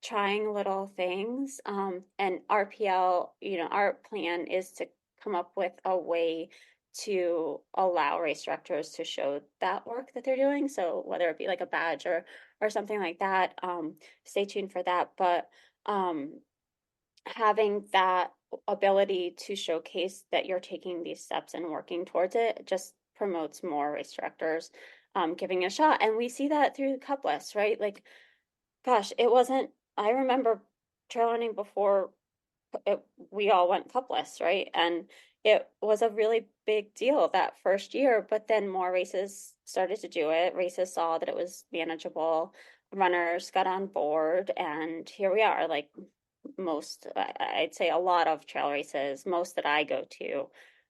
trying little things, and RPL, our plan is to come up with a way to allow race directors to show that work that they're doing. So whether it be like a badge or something like that, stay tuned for that. But um having that ability to showcase that you're taking these steps and working towards it just promotes more race directors giving it a shot. And we see that through cup lists, right? Like, gosh, it wasn't, I remember trail running before it, we all went cupless, right? And it was a really big deal that first year, but then more races started to do it. Races saw that it was manageable. Runners got on board, and here we are. Like most, I'd say a lot of trail races, most that I go to,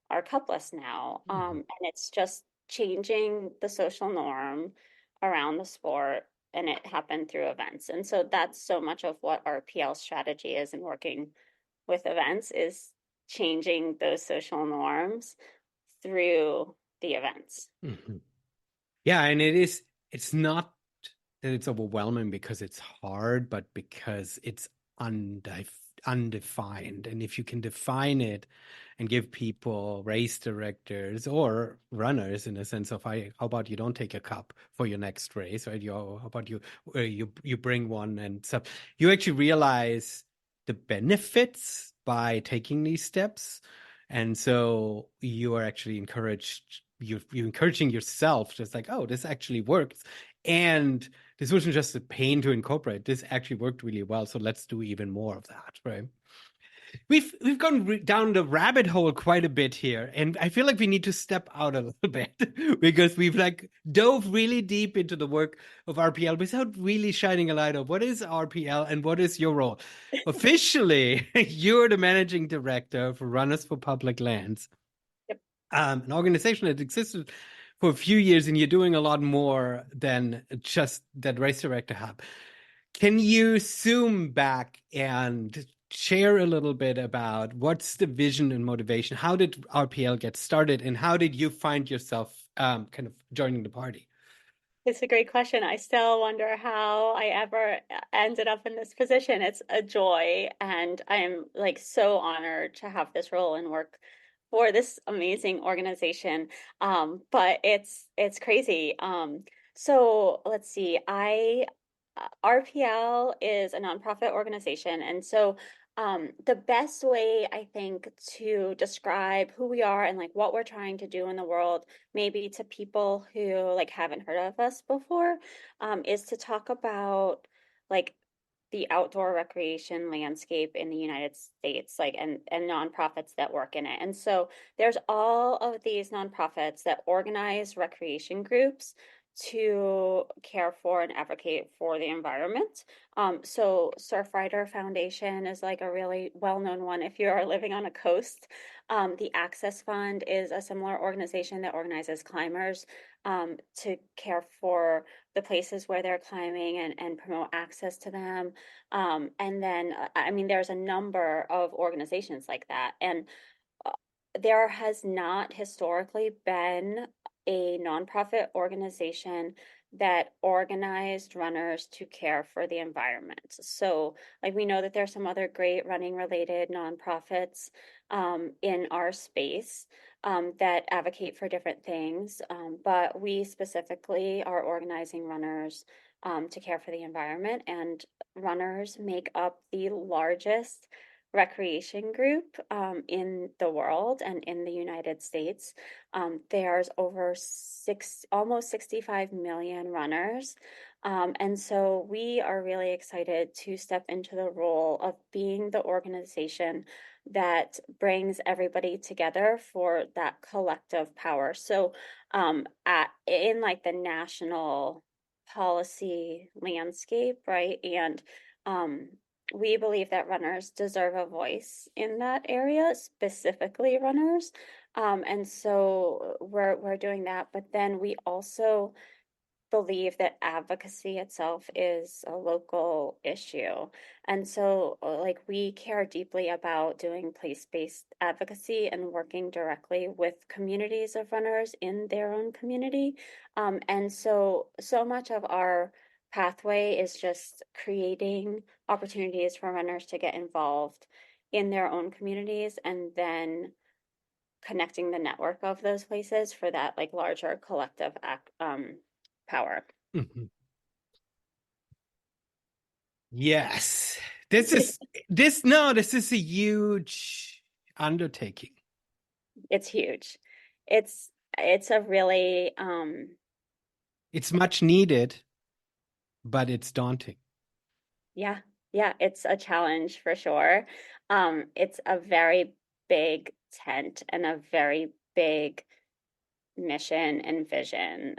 are cupless now. And it's just changing the social norm around the sport, and it happened through events. And so that's so much of what our PL strategy is in working with events, is changing those social norms through the events. Mm-hmm. Yeah, and it's not that it's overwhelming because it's hard, but because it's undefined. And if you can define it and give people, race directors or runners, in a sense of how about you don't take a cup for your next race, right? How about you bring one and stuff. You actually realize the benefits by taking these steps. And so you are actually encouraged, you're encouraging yourself, just like, oh, this actually works. And this wasn't just a pain to incorporate. This actually worked really well. So let's do even more of that, right? We've gone down the rabbit hole quite a bit here, and I feel like we need to step out a little bit because we've like dove really deep into the work of RPL without really shining a light on what is RPL and what is your role. Officially, you're the managing director for Runners for Public Lands, Yep. an organization that existed for a few years, and you're doing a lot more than just that race director hub. Can you zoom back and share a little bit about what's the vision and motivation? How did RPL get started, and how did you find yourself kind of joining the party? It's a great question. I still wonder how I ever ended up in this position. It's a joy, and I'm like so honored to have this role and work for this amazing organization. But it's crazy. So let's see. RPL is a nonprofit organization, and so the best way I think to describe who we are and like what we're trying to do in the world, maybe to people who like haven't heard of us before, is to talk about like the outdoor recreation landscape in the United States, like and nonprofits that work in it. And so there's all of these nonprofits that organize recreation groups to care for and advocate for the environment. So Surfrider Foundation is like a really well-known one if you are living on a coast. The Access Fund is a similar organization that organizes climbers to care for the places where they're climbing and promote access to them. And then, I mean, there's a number of organizations like that. And uh, there has not historically been a nonprofit organization that organized runners to care for the environment. So, like, we know that there's some other great running related nonprofits in our space that advocate for different things, but we specifically are organizing runners to care for the environment, and runners make up the largest recreation group in the world and in the United States. There's over almost 65 million runners. And so we are really excited to step into the role of being the organization that brings everybody together for that collective power. So in like the national policy landscape, right? And um, we believe that runners deserve a voice in that area, specifically runners. And so we're doing that. But then we also believe that advocacy itself is a local issue. And so, like, we care deeply about doing place-based advocacy and working directly with communities of runners in their own community. And so, so much of our pathway is just creating opportunities for runners to get involved in their own communities and then connecting the network of those places for that like larger collective power. Mhm. Yes. This is this is a huge undertaking. It's huge. It's it's a really It's much needed, but it's daunting. yeah, yeah, it's a challenge for sure. It's a very big tent and a very big mission and vision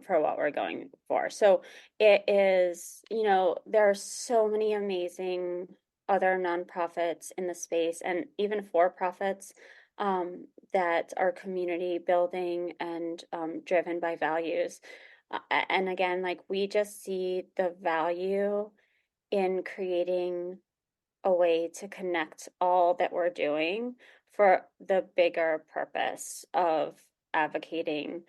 for what we're going for. So it is, there are so many amazing other nonprofits in the space and even for-profits that are community building and driven by values. And again, like we just see the value in creating a way to connect all that we're doing for the bigger purpose of advocating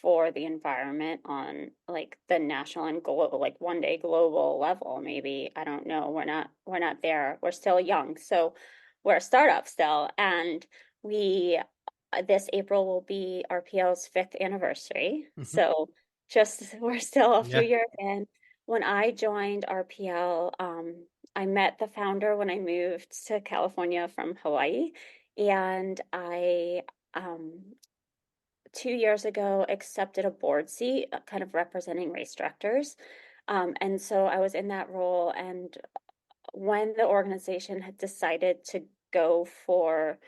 for the environment on like the national and global, like one day global level. Maybe, I don't know, we're not there, we're still young, so we're a startup still. And we this April will be RPL's fifth anniversary, Mhm. so just we're still a few Yeah. years in. When I joined RPL, I met the founder when I moved to California from Hawaii, and I 2 years ago accepted a board seat, kind of representing race directors. And so I was in that role. And when the organization had decided to go for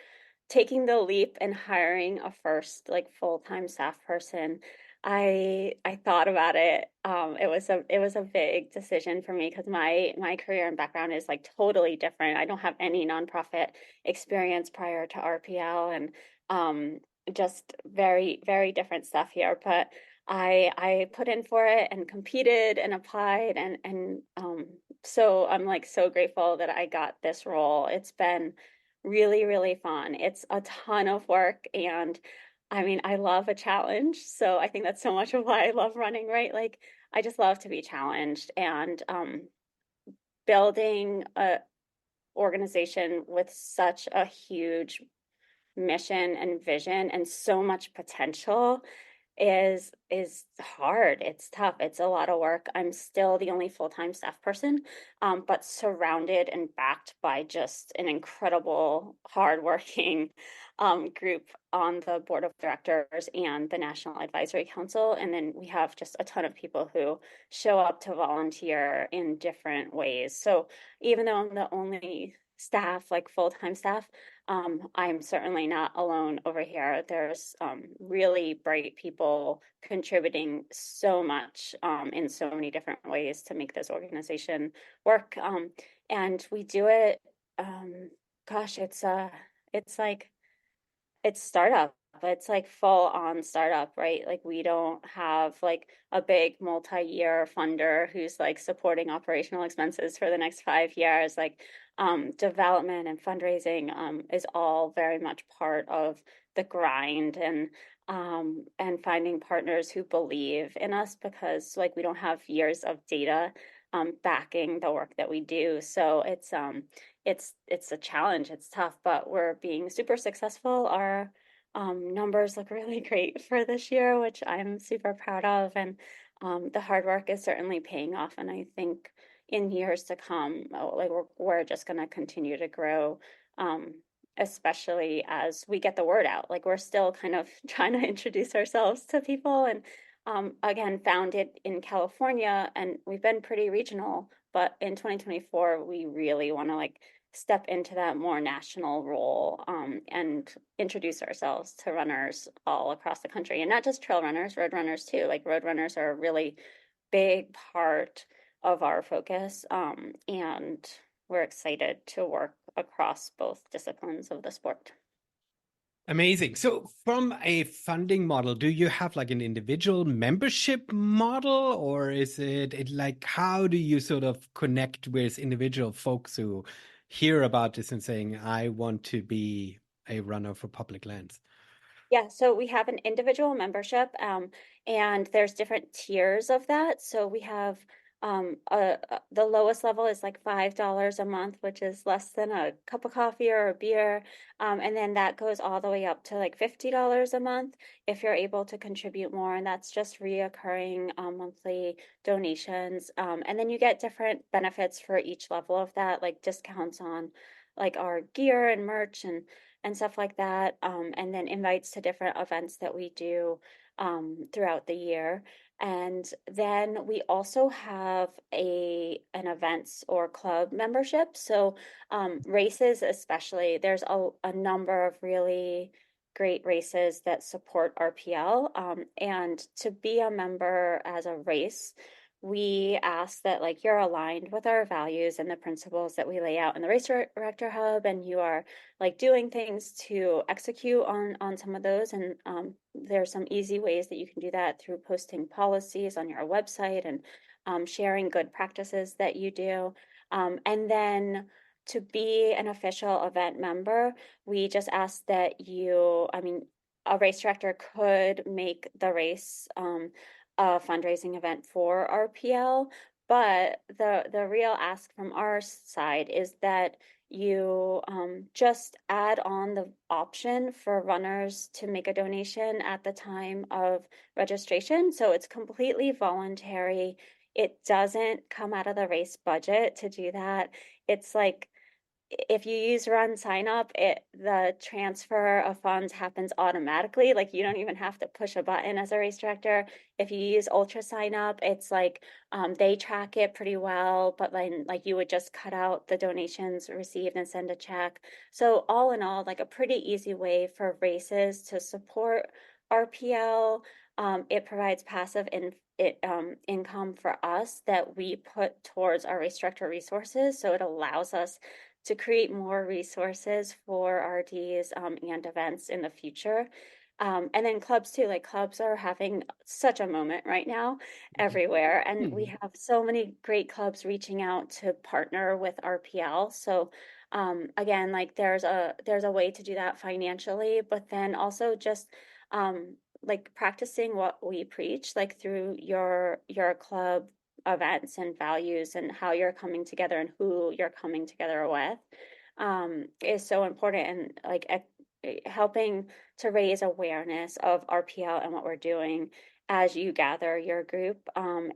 taking the leap and hiring a first like full-time staff person, I thought about it. It was a big decision for me because my career and background is like totally different. I don't have any nonprofit experience prior to RPL, and um, just very very different stuff here. But I put in for it and competed and applied, and so I'm like so grateful that I got this role. It's been really, really fun. It's a ton of work, and I mean, I love a challenge. So I think that's so much of why I love running, right? Like I just love to be challenged, and building a organization with such a huge mission and vision and so much potential is hard. It's tough. It's a lot of work. I'm still the only full-time staff person, but surrounded and backed by just an incredible, hardworking group on the board of directors and the National Advisory Council. And then we have just a ton of people who show up to volunteer in different ways. So even though I'm the only staff, like full-time staff, I'm certainly not alone over here. There's really bright people contributing so much in so many different ways to make this organization work. And we do it, gosh, it's like it's startup. It's like full on startup, right? Like we don't have like a big multi-year funder who's like supporting operational expenses for the next 5 years. Like development and fundraising is all very much part of the grind and finding partners who believe in us because like we don't have years of data backing the work that we do. So it's a challenge. It's tough, but we're being super successful. Our numbers look really great for this year, which I'm super proud of. And the hard work is certainly paying off. And I think in years to come, like we're just going to continue to grow, um, especially as we get the word out. Like we're still kind of trying to introduce ourselves to people. And again, founded in California, and we've been pretty regional. But in 2024, we really want to like step into that more national role and introduce ourselves to runners all across the country, and not just trail runners, road runners too. Like road runners are a really big part of our focus, and we're excited to work across both disciplines of the sport. Amazing. So from a funding model, do you have like an individual membership model, or is it like how do you sort of connect with individual folks who hear about this and saying, I want to be a runner for public lands? Yeah, so we have an individual membership, and there's different tiers of that. So we have the lowest level is like $5 a month, which is less than a cup of coffee or a beer. And then that goes all the way up to like $50 a month if you're able to contribute more. And that's just reoccurring monthly donations. And then you get different benefits for each level of that, like discounts on like our gear and merch and stuff like that, and then invites to different events that we do throughout the year. And then we also have an events or club membership. So races, especially, there's a number of really great races that support RPL. And to be a member as a race, we ask that like you're aligned with our values and the principles that we lay out in the race director hub, and you are like doing things to execute on some of those. And there's some easy ways that you can do that through posting policies on your website and sharing good practices that you do. And then to be an official event member, we just ask that I mean, a race director could make the race a fundraising event for RPL, but the real ask from our side is that you just add on the option for runners to make a donation at the time of registration. So it's completely voluntary. It doesn't come out of the race budget to do that. It's like if you use run sign up, the transfer of funds happens automatically. Like you don't even have to push a button as a race director. If you use ultra sign up, it's like they track it pretty well, but then like you would just cut out the donations received and send a check. So all in all, like a pretty easy way for races to support RPL. It provides passive income for us that we put towards our race director resources. So it allows us to create more resources for RDs and events in the future. And then clubs too, like clubs are having such a moment right now everywhere. And we have so many great clubs reaching out to partner with RPL. So again, like there's a way to do that financially, but then also just like practicing what we preach, like through your club events and values and how you're coming together and who you're coming together with is so important. And like helping to raise awareness of RPL and what we're doing as you gather your group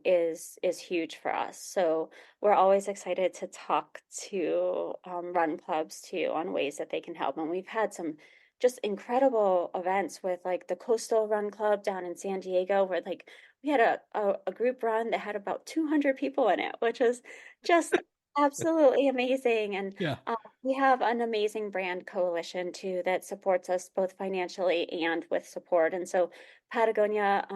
is huge for us. So we're always excited to talk to run clubs too on ways that they can help. And we've had some just incredible events with like the Coastal Run Club down in San Diego, where like we had a group run that had about 200 people in it, which was just absolutely amazing. And Yeah. we have an amazing brand coalition too that supports us both financially and with support. And so Patagonia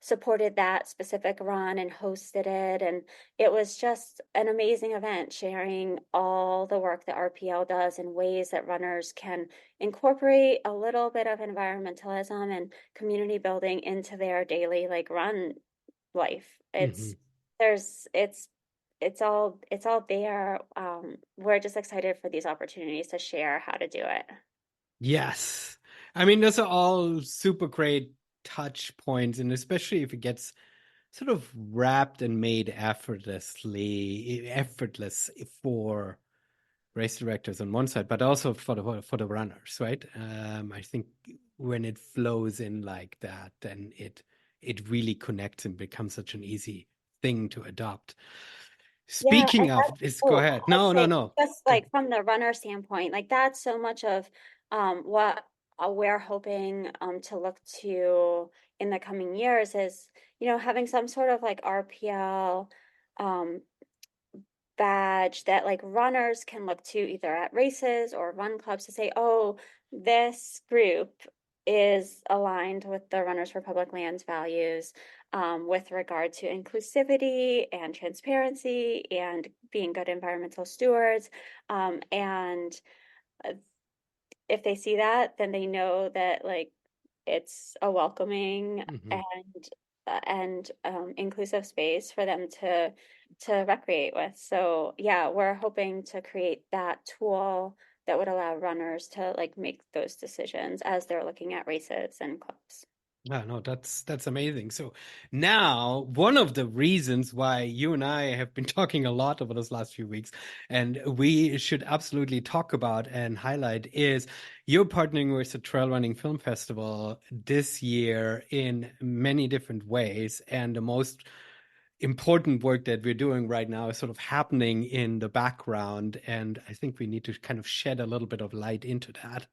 supported that specific run and hosted it. And it was just an amazing event, sharing all the work that RPL does in ways that runners can incorporate a little bit of environmentalism and community building into their daily like run life. Hmm. It's all there. We're just excited for these opportunities to share how to do it. Yes. I mean, those are all super great touch points, and especially if it gets sort of wrapped and made effortless for race directors on one side, but also for the runners, right? I think when it flows in like that, then it really connects and becomes such an easy thing to adopt. Yeah, and Speaking of that's, this, go oh, ahead. I'd No, no, say no. just Go. like from the runner standpoint, like that's so much of what we're hoping to look to in the coming years is, having some sort of like RPL um badge that like runners can look to either at races or run clubs to say, oh, this group is aligned with the Runners for Public Lands values with regard to inclusivity and transparency and being good environmental stewards. And uh, if they see that, then they know that like it's a welcoming Mhm. and inclusive space for them to recreate with. So yeah, we're hoping to create that tool that would allow runners to like make those decisions as they're looking at races and clubs. Yeah, no, that's amazing. So now one of the reasons why you and I have been talking a lot over those last few weeks, and we should absolutely talk about and highlight is you're partnering with the Trail Running Film Festival this year in many different ways. And the most important work that we're doing right now is sort of happening in the background. And I think we need to kind of shed a little bit of light into that.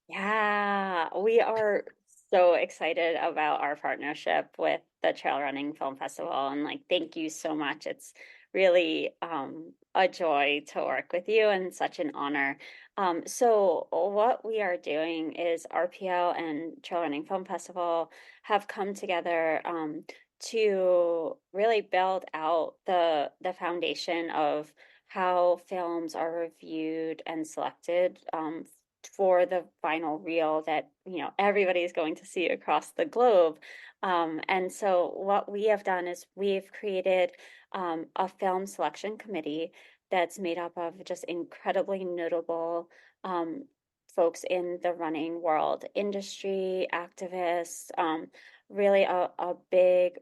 Yeah, we are so excited about our partnership with the Trail Running Film Festival. And like, thank you so much. It's really a joy to work with you and such an honor. So, what we are doing is RPL and Trail Running Film Festival have come together to really build out the foundation of how films are reviewed and selected for the final reel that everybody's going to see across the globe. And so what we have done is we've created a film selection committee that's made up of just incredibly notable folks in the running world, industry activists, really a big,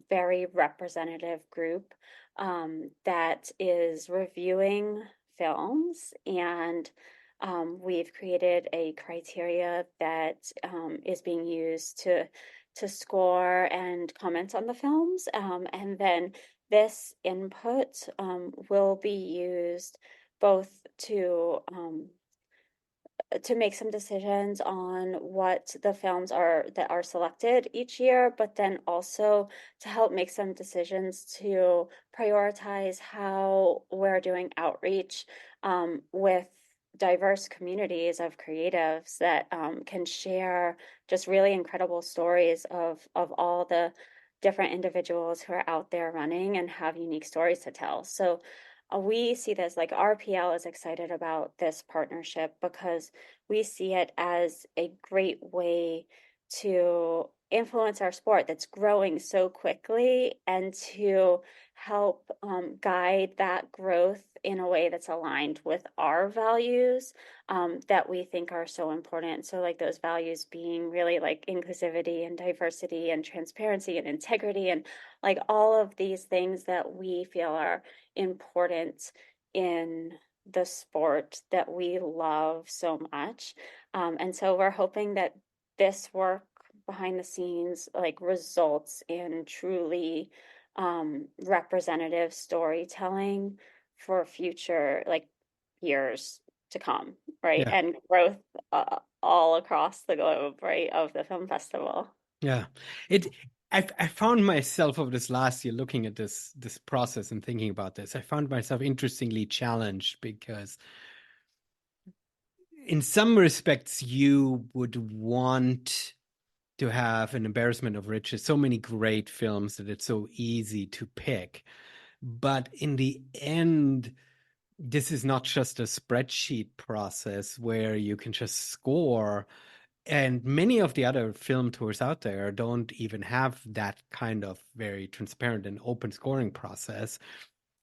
very representative group that is reviewing films. And we've created a criteria that is being used to score and comment on the films, and then this input will be used both to make some decisions on what the films are that are selected each year, but then also to help make some decisions to prioritize how we're doing outreach with diverse communities of creatives that can share just really incredible stories of all the different individuals who are out there running and have unique stories to tell. So we see this like RPL is excited about this partnership because we see it as a great way to influence our sport that's growing so quickly and to help guide that growth in a way that's aligned with our values that we think are so important. So, like those values being really like inclusivity and diversity and transparency and integrity and like all of these things that we feel are important in the sport that we love so much. And so we're hoping that this work behind the scenes like results in truly representative storytelling for future like years to come, right? Yeah. And growth all across the globe, right, of the film festival. Yeah. It I found myself over this last year looking at this process and thinking about this. I found myself interestingly challenged because in some respects you would want to have an embarrassment of riches, so many great films that it's so easy to pick. But in the end, this is not just a spreadsheet process where you can just score. And many of the other film tours out there don't even have that kind of very transparent and open scoring process.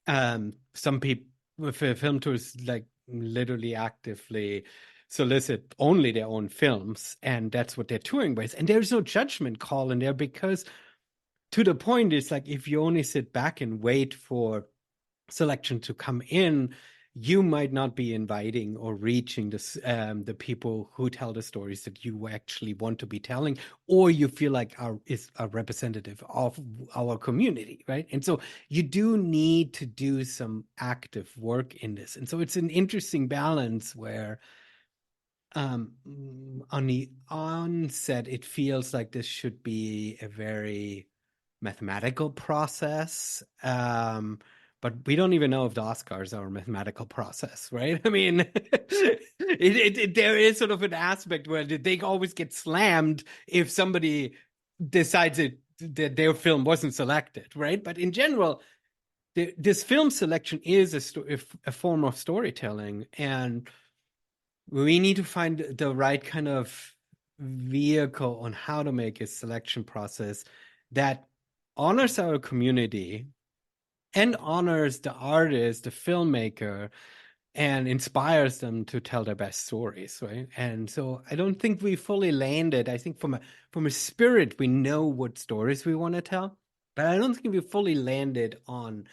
Some people with film tours like literally actively solicit only their own films, and that's what they're touring with. And there's no judgment call in there because to the point, it's like if you only sit back and wait for selection to come in, you might not be inviting or reaching the people who tell the stories that you actually want to be telling, or you feel like is a representative of our community, right? And so you do need to do some active work in this. And so it's an interesting balance where on the onset, it feels like this should be a very mathematical process. But we don't even know if the Oscars are a mathematical process, right? I mean, there is sort of an aspect where they always get slammed if somebody decides that their film wasn't selected, right? But in general, this film selection is a form of storytelling, and we need to find the right kind of vehicle on how to make a selection process that honors our community and honors the artist, the filmmaker, and inspires them to tell their best stories, right? And so I don't think we fully landed. I think from a spirit, we know what stories we want to tell, but I don't think we fully landed on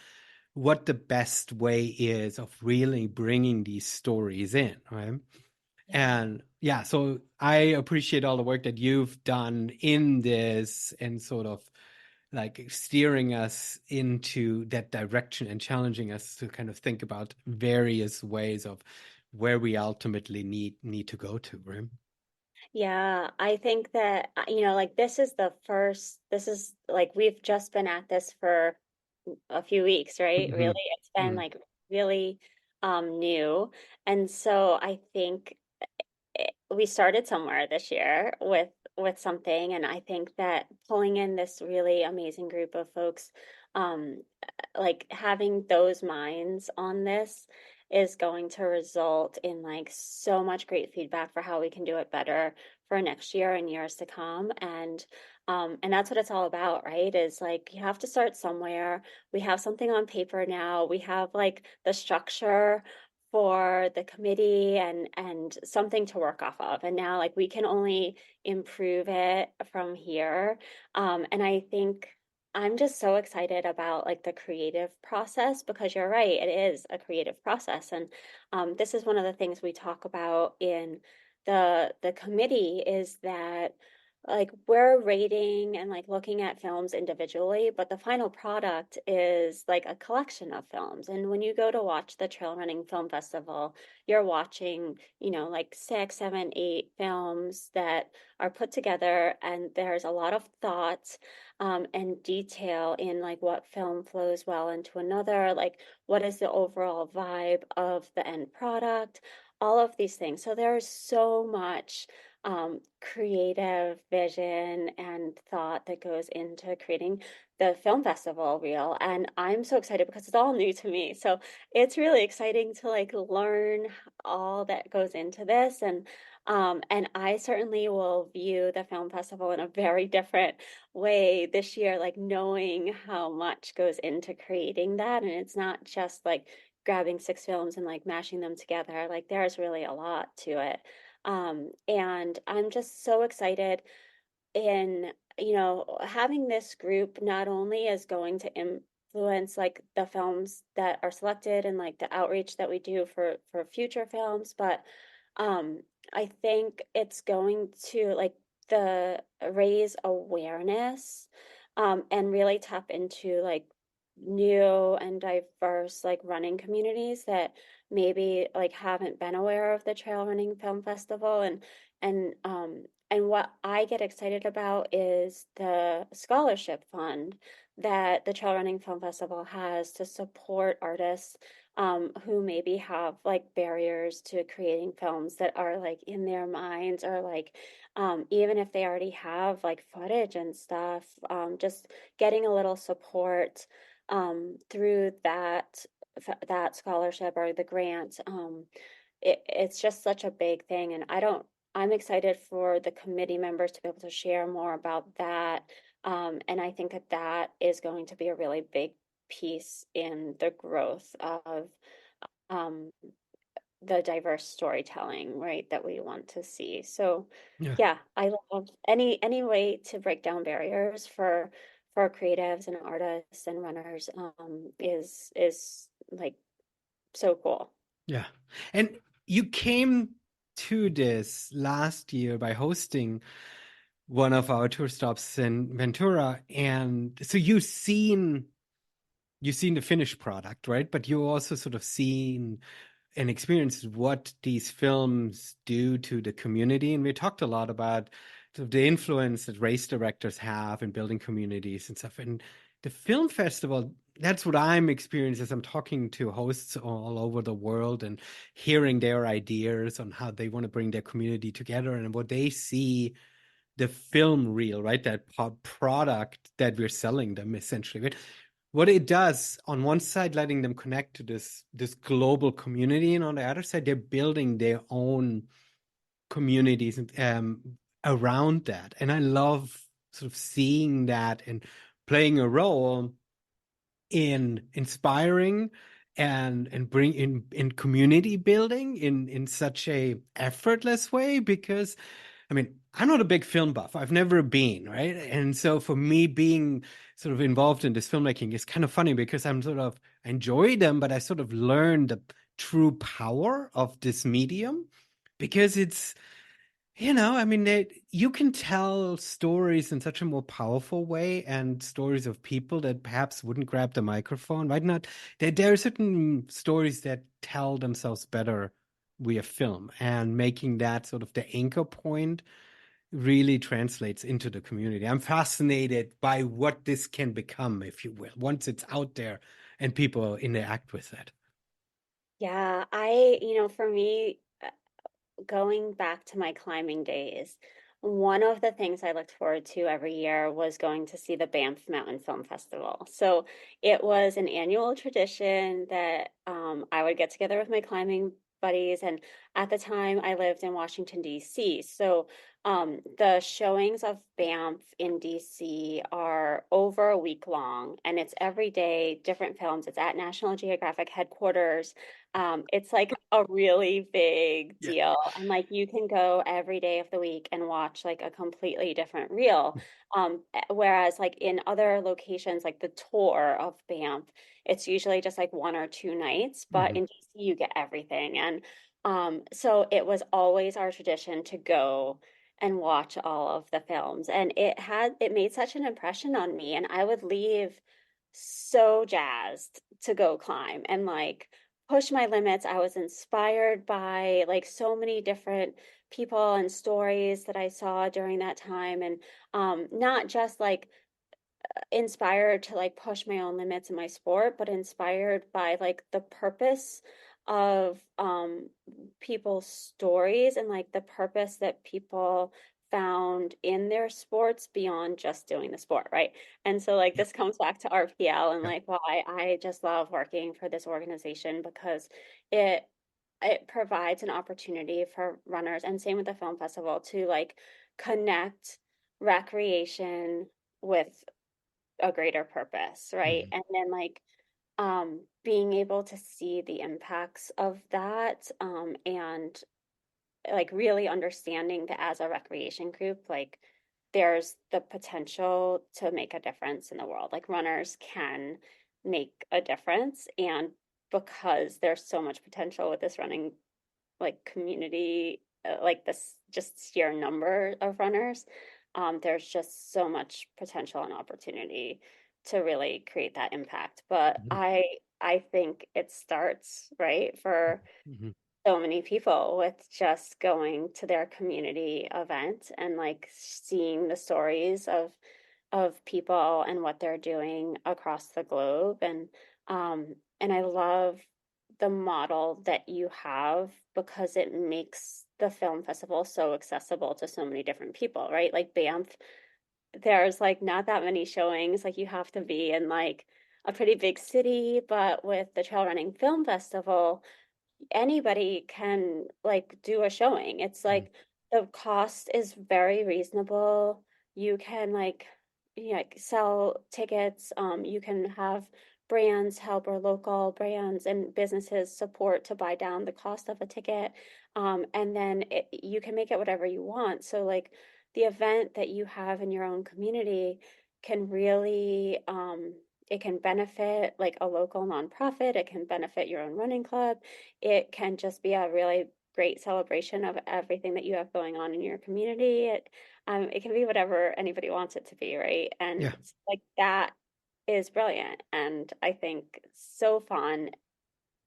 what the best way is of really bringing these stories in, right? Yeah. And yeah, so I appreciate all the work that you've done in this and sort of like steering us into that direction and challenging us to kind of think about various ways of where we ultimately need to go to, right? Yeah, I think that, you know, like this is like we've just been at this for a few weeks, right? Really, Hmm. it's been Hmm. like really new. And so I think we started somewhere this year with something, and I think that pulling in this really amazing group of folks, um, like having those minds on this is going to result in like so much great feedback for how we can do it better for next year and years to come. And that's what it's all about, right? Is like you have to start somewhere. We have something on paper now. We have like the structure for the committee and something to work off of. And now like we can only improve it from here. And I think I'm just so excited about like the creative process because you're right, it is a creative process. And this is one of the things we talk about in the committee is that like we're rating and like looking at films individually, but the final product is like a collection of films. And when you go to watch the Trail Running Film Festival, you're watching, you know, like six, seven, eight films that are put together, and there's a lot of thought and detail in like what film flows well into another, like what is the overall vibe of the end product, all of these things. So there's so much creative vision and thought that goes into creating the film festival reel. And I'm so excited because it's all new to me. So it's really exciting to like learn all that goes into this. And I certainly will view the film festival in a very different way this year, like knowing how much goes into creating that. And it's not just like grabbing six films and like mashing them together. Like there's really a lot to it. And I'm just so excited in, you know, having this group not only is going to influence like the films that are selected and like the outreach that we do for future films. But um, I think it's going to like the raise awareness and really tap into like new and diverse like running communities that maybe like haven't been aware of the Trail Running Film Festival. And what I get excited about is the scholarship fund that the Trail Running Film Festival has to support artists who maybe have like barriers to creating films that are like in their minds, or like even if they already have like footage and stuff, just getting a little support through that scholarship or the grant. It's just such a big thing, and I'm excited for the committee members to be able to share more about that. And I think that that is going to be a really big piece in the growth of um, the diverse storytelling, right, that we want to see. So, Yeah. yeah, I love any way to break down barriers for creatives and artists and runners is like so cool. Yeah. And you came to this last year by hosting one of our tour stops in Ventura. And so you've seen the finished product, right? But you also sort of seen and experienced what these films do to the community. And we talked a lot about sort of the influence that race directors have in building communities and stuff. And the film festival, that's what I'm experiencing as I'm talking to hosts all over the world and hearing their ideas on how they want to bring their community together and what they see the film reel, right? That product that we're selling them essentially, right? What it does on one side, letting them connect to this global community, and on the other side, they're building their own communities around that. And I love sort of seeing that and playing a role in inspiring and bring in community building in such a effortless way, because I mean, I'm not a big film buff. I've never been, right? And so for me being sort of involved in this filmmaking is kind of funny because I enjoy them, but I sort of learned the true power of this medium because I mean, you can tell stories in such a more powerful way, and stories of people that perhaps wouldn't grab the microphone, right? Not there are certain stories that tell themselves better via film, and making that sort of the anchor point really translates into the community. I'm fascinated by what this can become, if you will, once it's out there and people interact with it. Yeah, for me, going back to my climbing days, one of the things I looked forward to every year was going to see the Banff Mountain Film Festival. So it was an annual tradition that I would get together with my climbing buddies. And at the time, I lived in Washington, D.C. So the showings of Banff in D.C. are over a week long, and it's every day, different films. It's at National Geographic headquarters. It's like a really big Yeah. deal. And like you can go every day of the week and watch like a completely different reel. Whereas like in other locations, like the tour of Banff, it's usually just like 1 or 2 nights, but Mhm. in DC you get everything. And so it was always our tradition to go and watch all of the films. And it made such an impression on me. And I would leave so jazzed to go climb and like push my limits. I was inspired by like so many different people and stories that I saw during that time. And not just like inspired to like push my own limits in my sport, but inspired by like the purpose of people's stories and like the purpose that people found in their sports beyond just doing the sport, right? And so like Yeah. this comes back to RPL and Yeah. like why I just love working for this organization, because it it provides an opportunity for runners, and same with the film festival, to like connect recreation with a greater purpose, right? Mhm. And then like being able to see the impacts of that, and like really understanding that as a recreation group, like there's the potential to make a difference in the world. Like runners can make a difference. And because there's so much potential with this running like community, like this just sheer number of runners, there's just so much potential and opportunity to really create that impact. But Mhm. I think it starts right for Mhm. so many people with just going to their community event and like seeing the stories of people and what they're doing across the globe. And I love the model that you have because it makes the film festival so accessible to so many different people, right? Like Banff, there's like not that many showings. Like you have to be in like a pretty big city, but with the Trail Running Film Festival, anybody can like do a showing. It's Mhm. like the cost is very reasonable. You can like sell tickets. You can have brands help or local brands and businesses support to buy down the cost of a ticket. And then you can make it whatever you want. So like the event that you have in your own community can really it can benefit like a local nonprofit. It can benefit your own running club. It can just be a really great celebration of everything that you have going on in your community. It can be whatever anybody wants it to be, right? And Yeah. like that is brilliant. And I think so fun,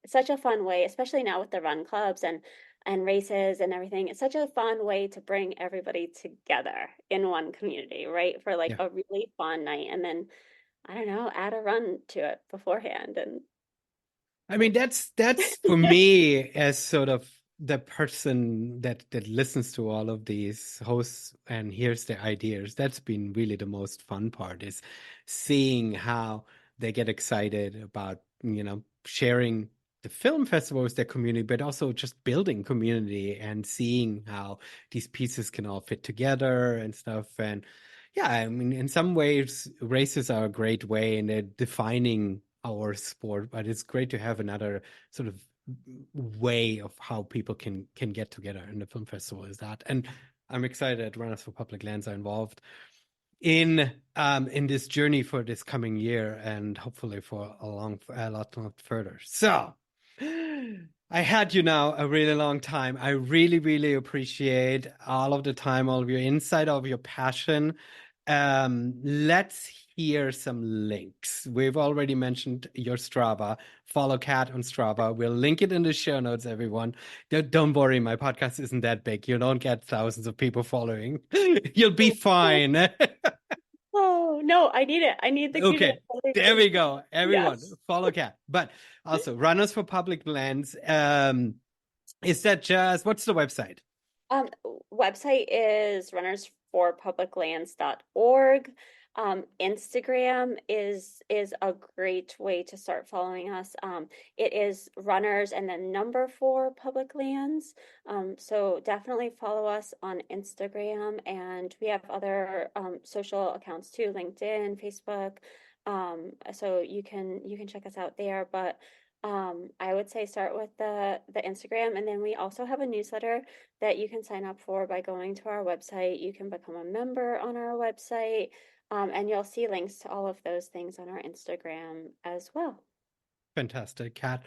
such a fun way, especially now with the run clubs and races and everything. It's such a fun way to bring everybody together in one community, right? For like Yeah. a really fun night. And then I don't know, add a run to it beforehand and I mean, that's for me as sort of the person that listens to all of these hosts and hears their ideas. That's been really the most fun part is seeing how they get excited about, sharing the film festival with their community, but also just building community and seeing how these pieces can all fit together and stuff. And yeah, I mean, in some ways, races are a great way and they're defining our sport, but it's great to have another sort of way of how people can get together in the film festival is that. And I'm excited that Runners for Public Lands are involved in this journey for this coming year and hopefully for a lot further. So I had you now a really long time. I really, really appreciate all of the time, all of your insight, all of your passion. Let's hear some links. We've already mentioned your Strava. Follow Kat on Strava. We'll link it in the show notes, everyone. Don't worry, my podcast isn't that big. You don't get thousands of people following. You'll be fine. oh no, I need it. I need the kudos. Okay, there we go. Everyone, Yes. follow Kat. But also, Runners for Public Lands. Is that just what's the website? Um, Website is runnersforpubliclands.org. Instagram is a great way to start following us. It is runners and then number four public lands. So definitely follow us on Instagram, and we have other social accounts too, LinkedIn, Facebook. So you can check us out there. But I would say start with the Instagram, and then we also have a newsletter that you can sign up for by going to our website. You can become a member on our website, and you'll see links to all of those things on our Instagram as well. Fantastic, Kat.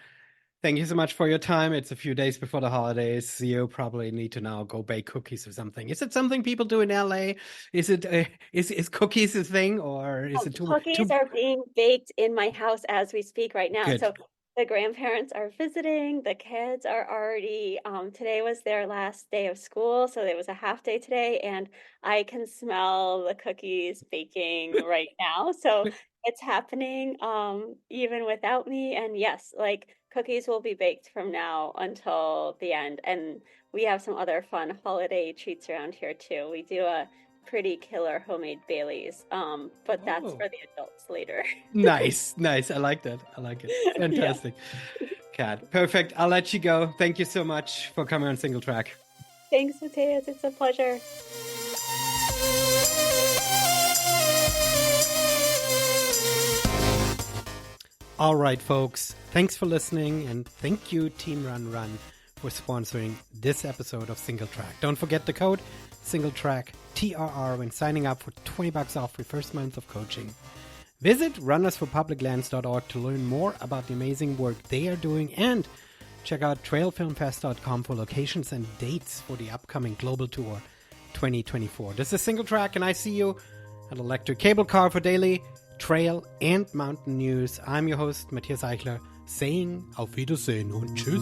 Thank you so much for your time. It's a few days before the holidays. You probably need to now go bake cookies or something. Is it something people do in LA? Is it is cookies a thing, or is it Cookies too are being baked in my house as we speak right now. good? So the grandparents are visiting, the kids are already, today was their last day of school, so it was a half day today, and I can smell the cookies baking right now. So it's happening, even without me. And yes, like cookies will be baked from now until the end. And we have some other fun holiday treats around here too. We do a pretty killer homemade Baileys. But that's Oh, for the adults later. nice, nice. I like that. I like it. Yeah. Fantastic, Kat. Perfect. I'll let you go. Thank you so much for coming on Singletrack. Thanks, Mateus. It's a pleasure. All right, folks. Thanks for listening, and thank you, Team Run Run, for sponsoring this episode of Singletrack. Don't forget the code Singletrack TRR when signing up for $20 off your first month of coaching. Visit runnersforpubliclands.org to learn more about the amazing work they are doing, and check out trailfilmfest.com for locations and dates for the upcoming Global Tour 2024. This is Singletrack, and I see you at Electric Cable Car for daily trail and mountain news. I'm your host, Matthias Eichler, saying auf Wiedersehen und tschüss.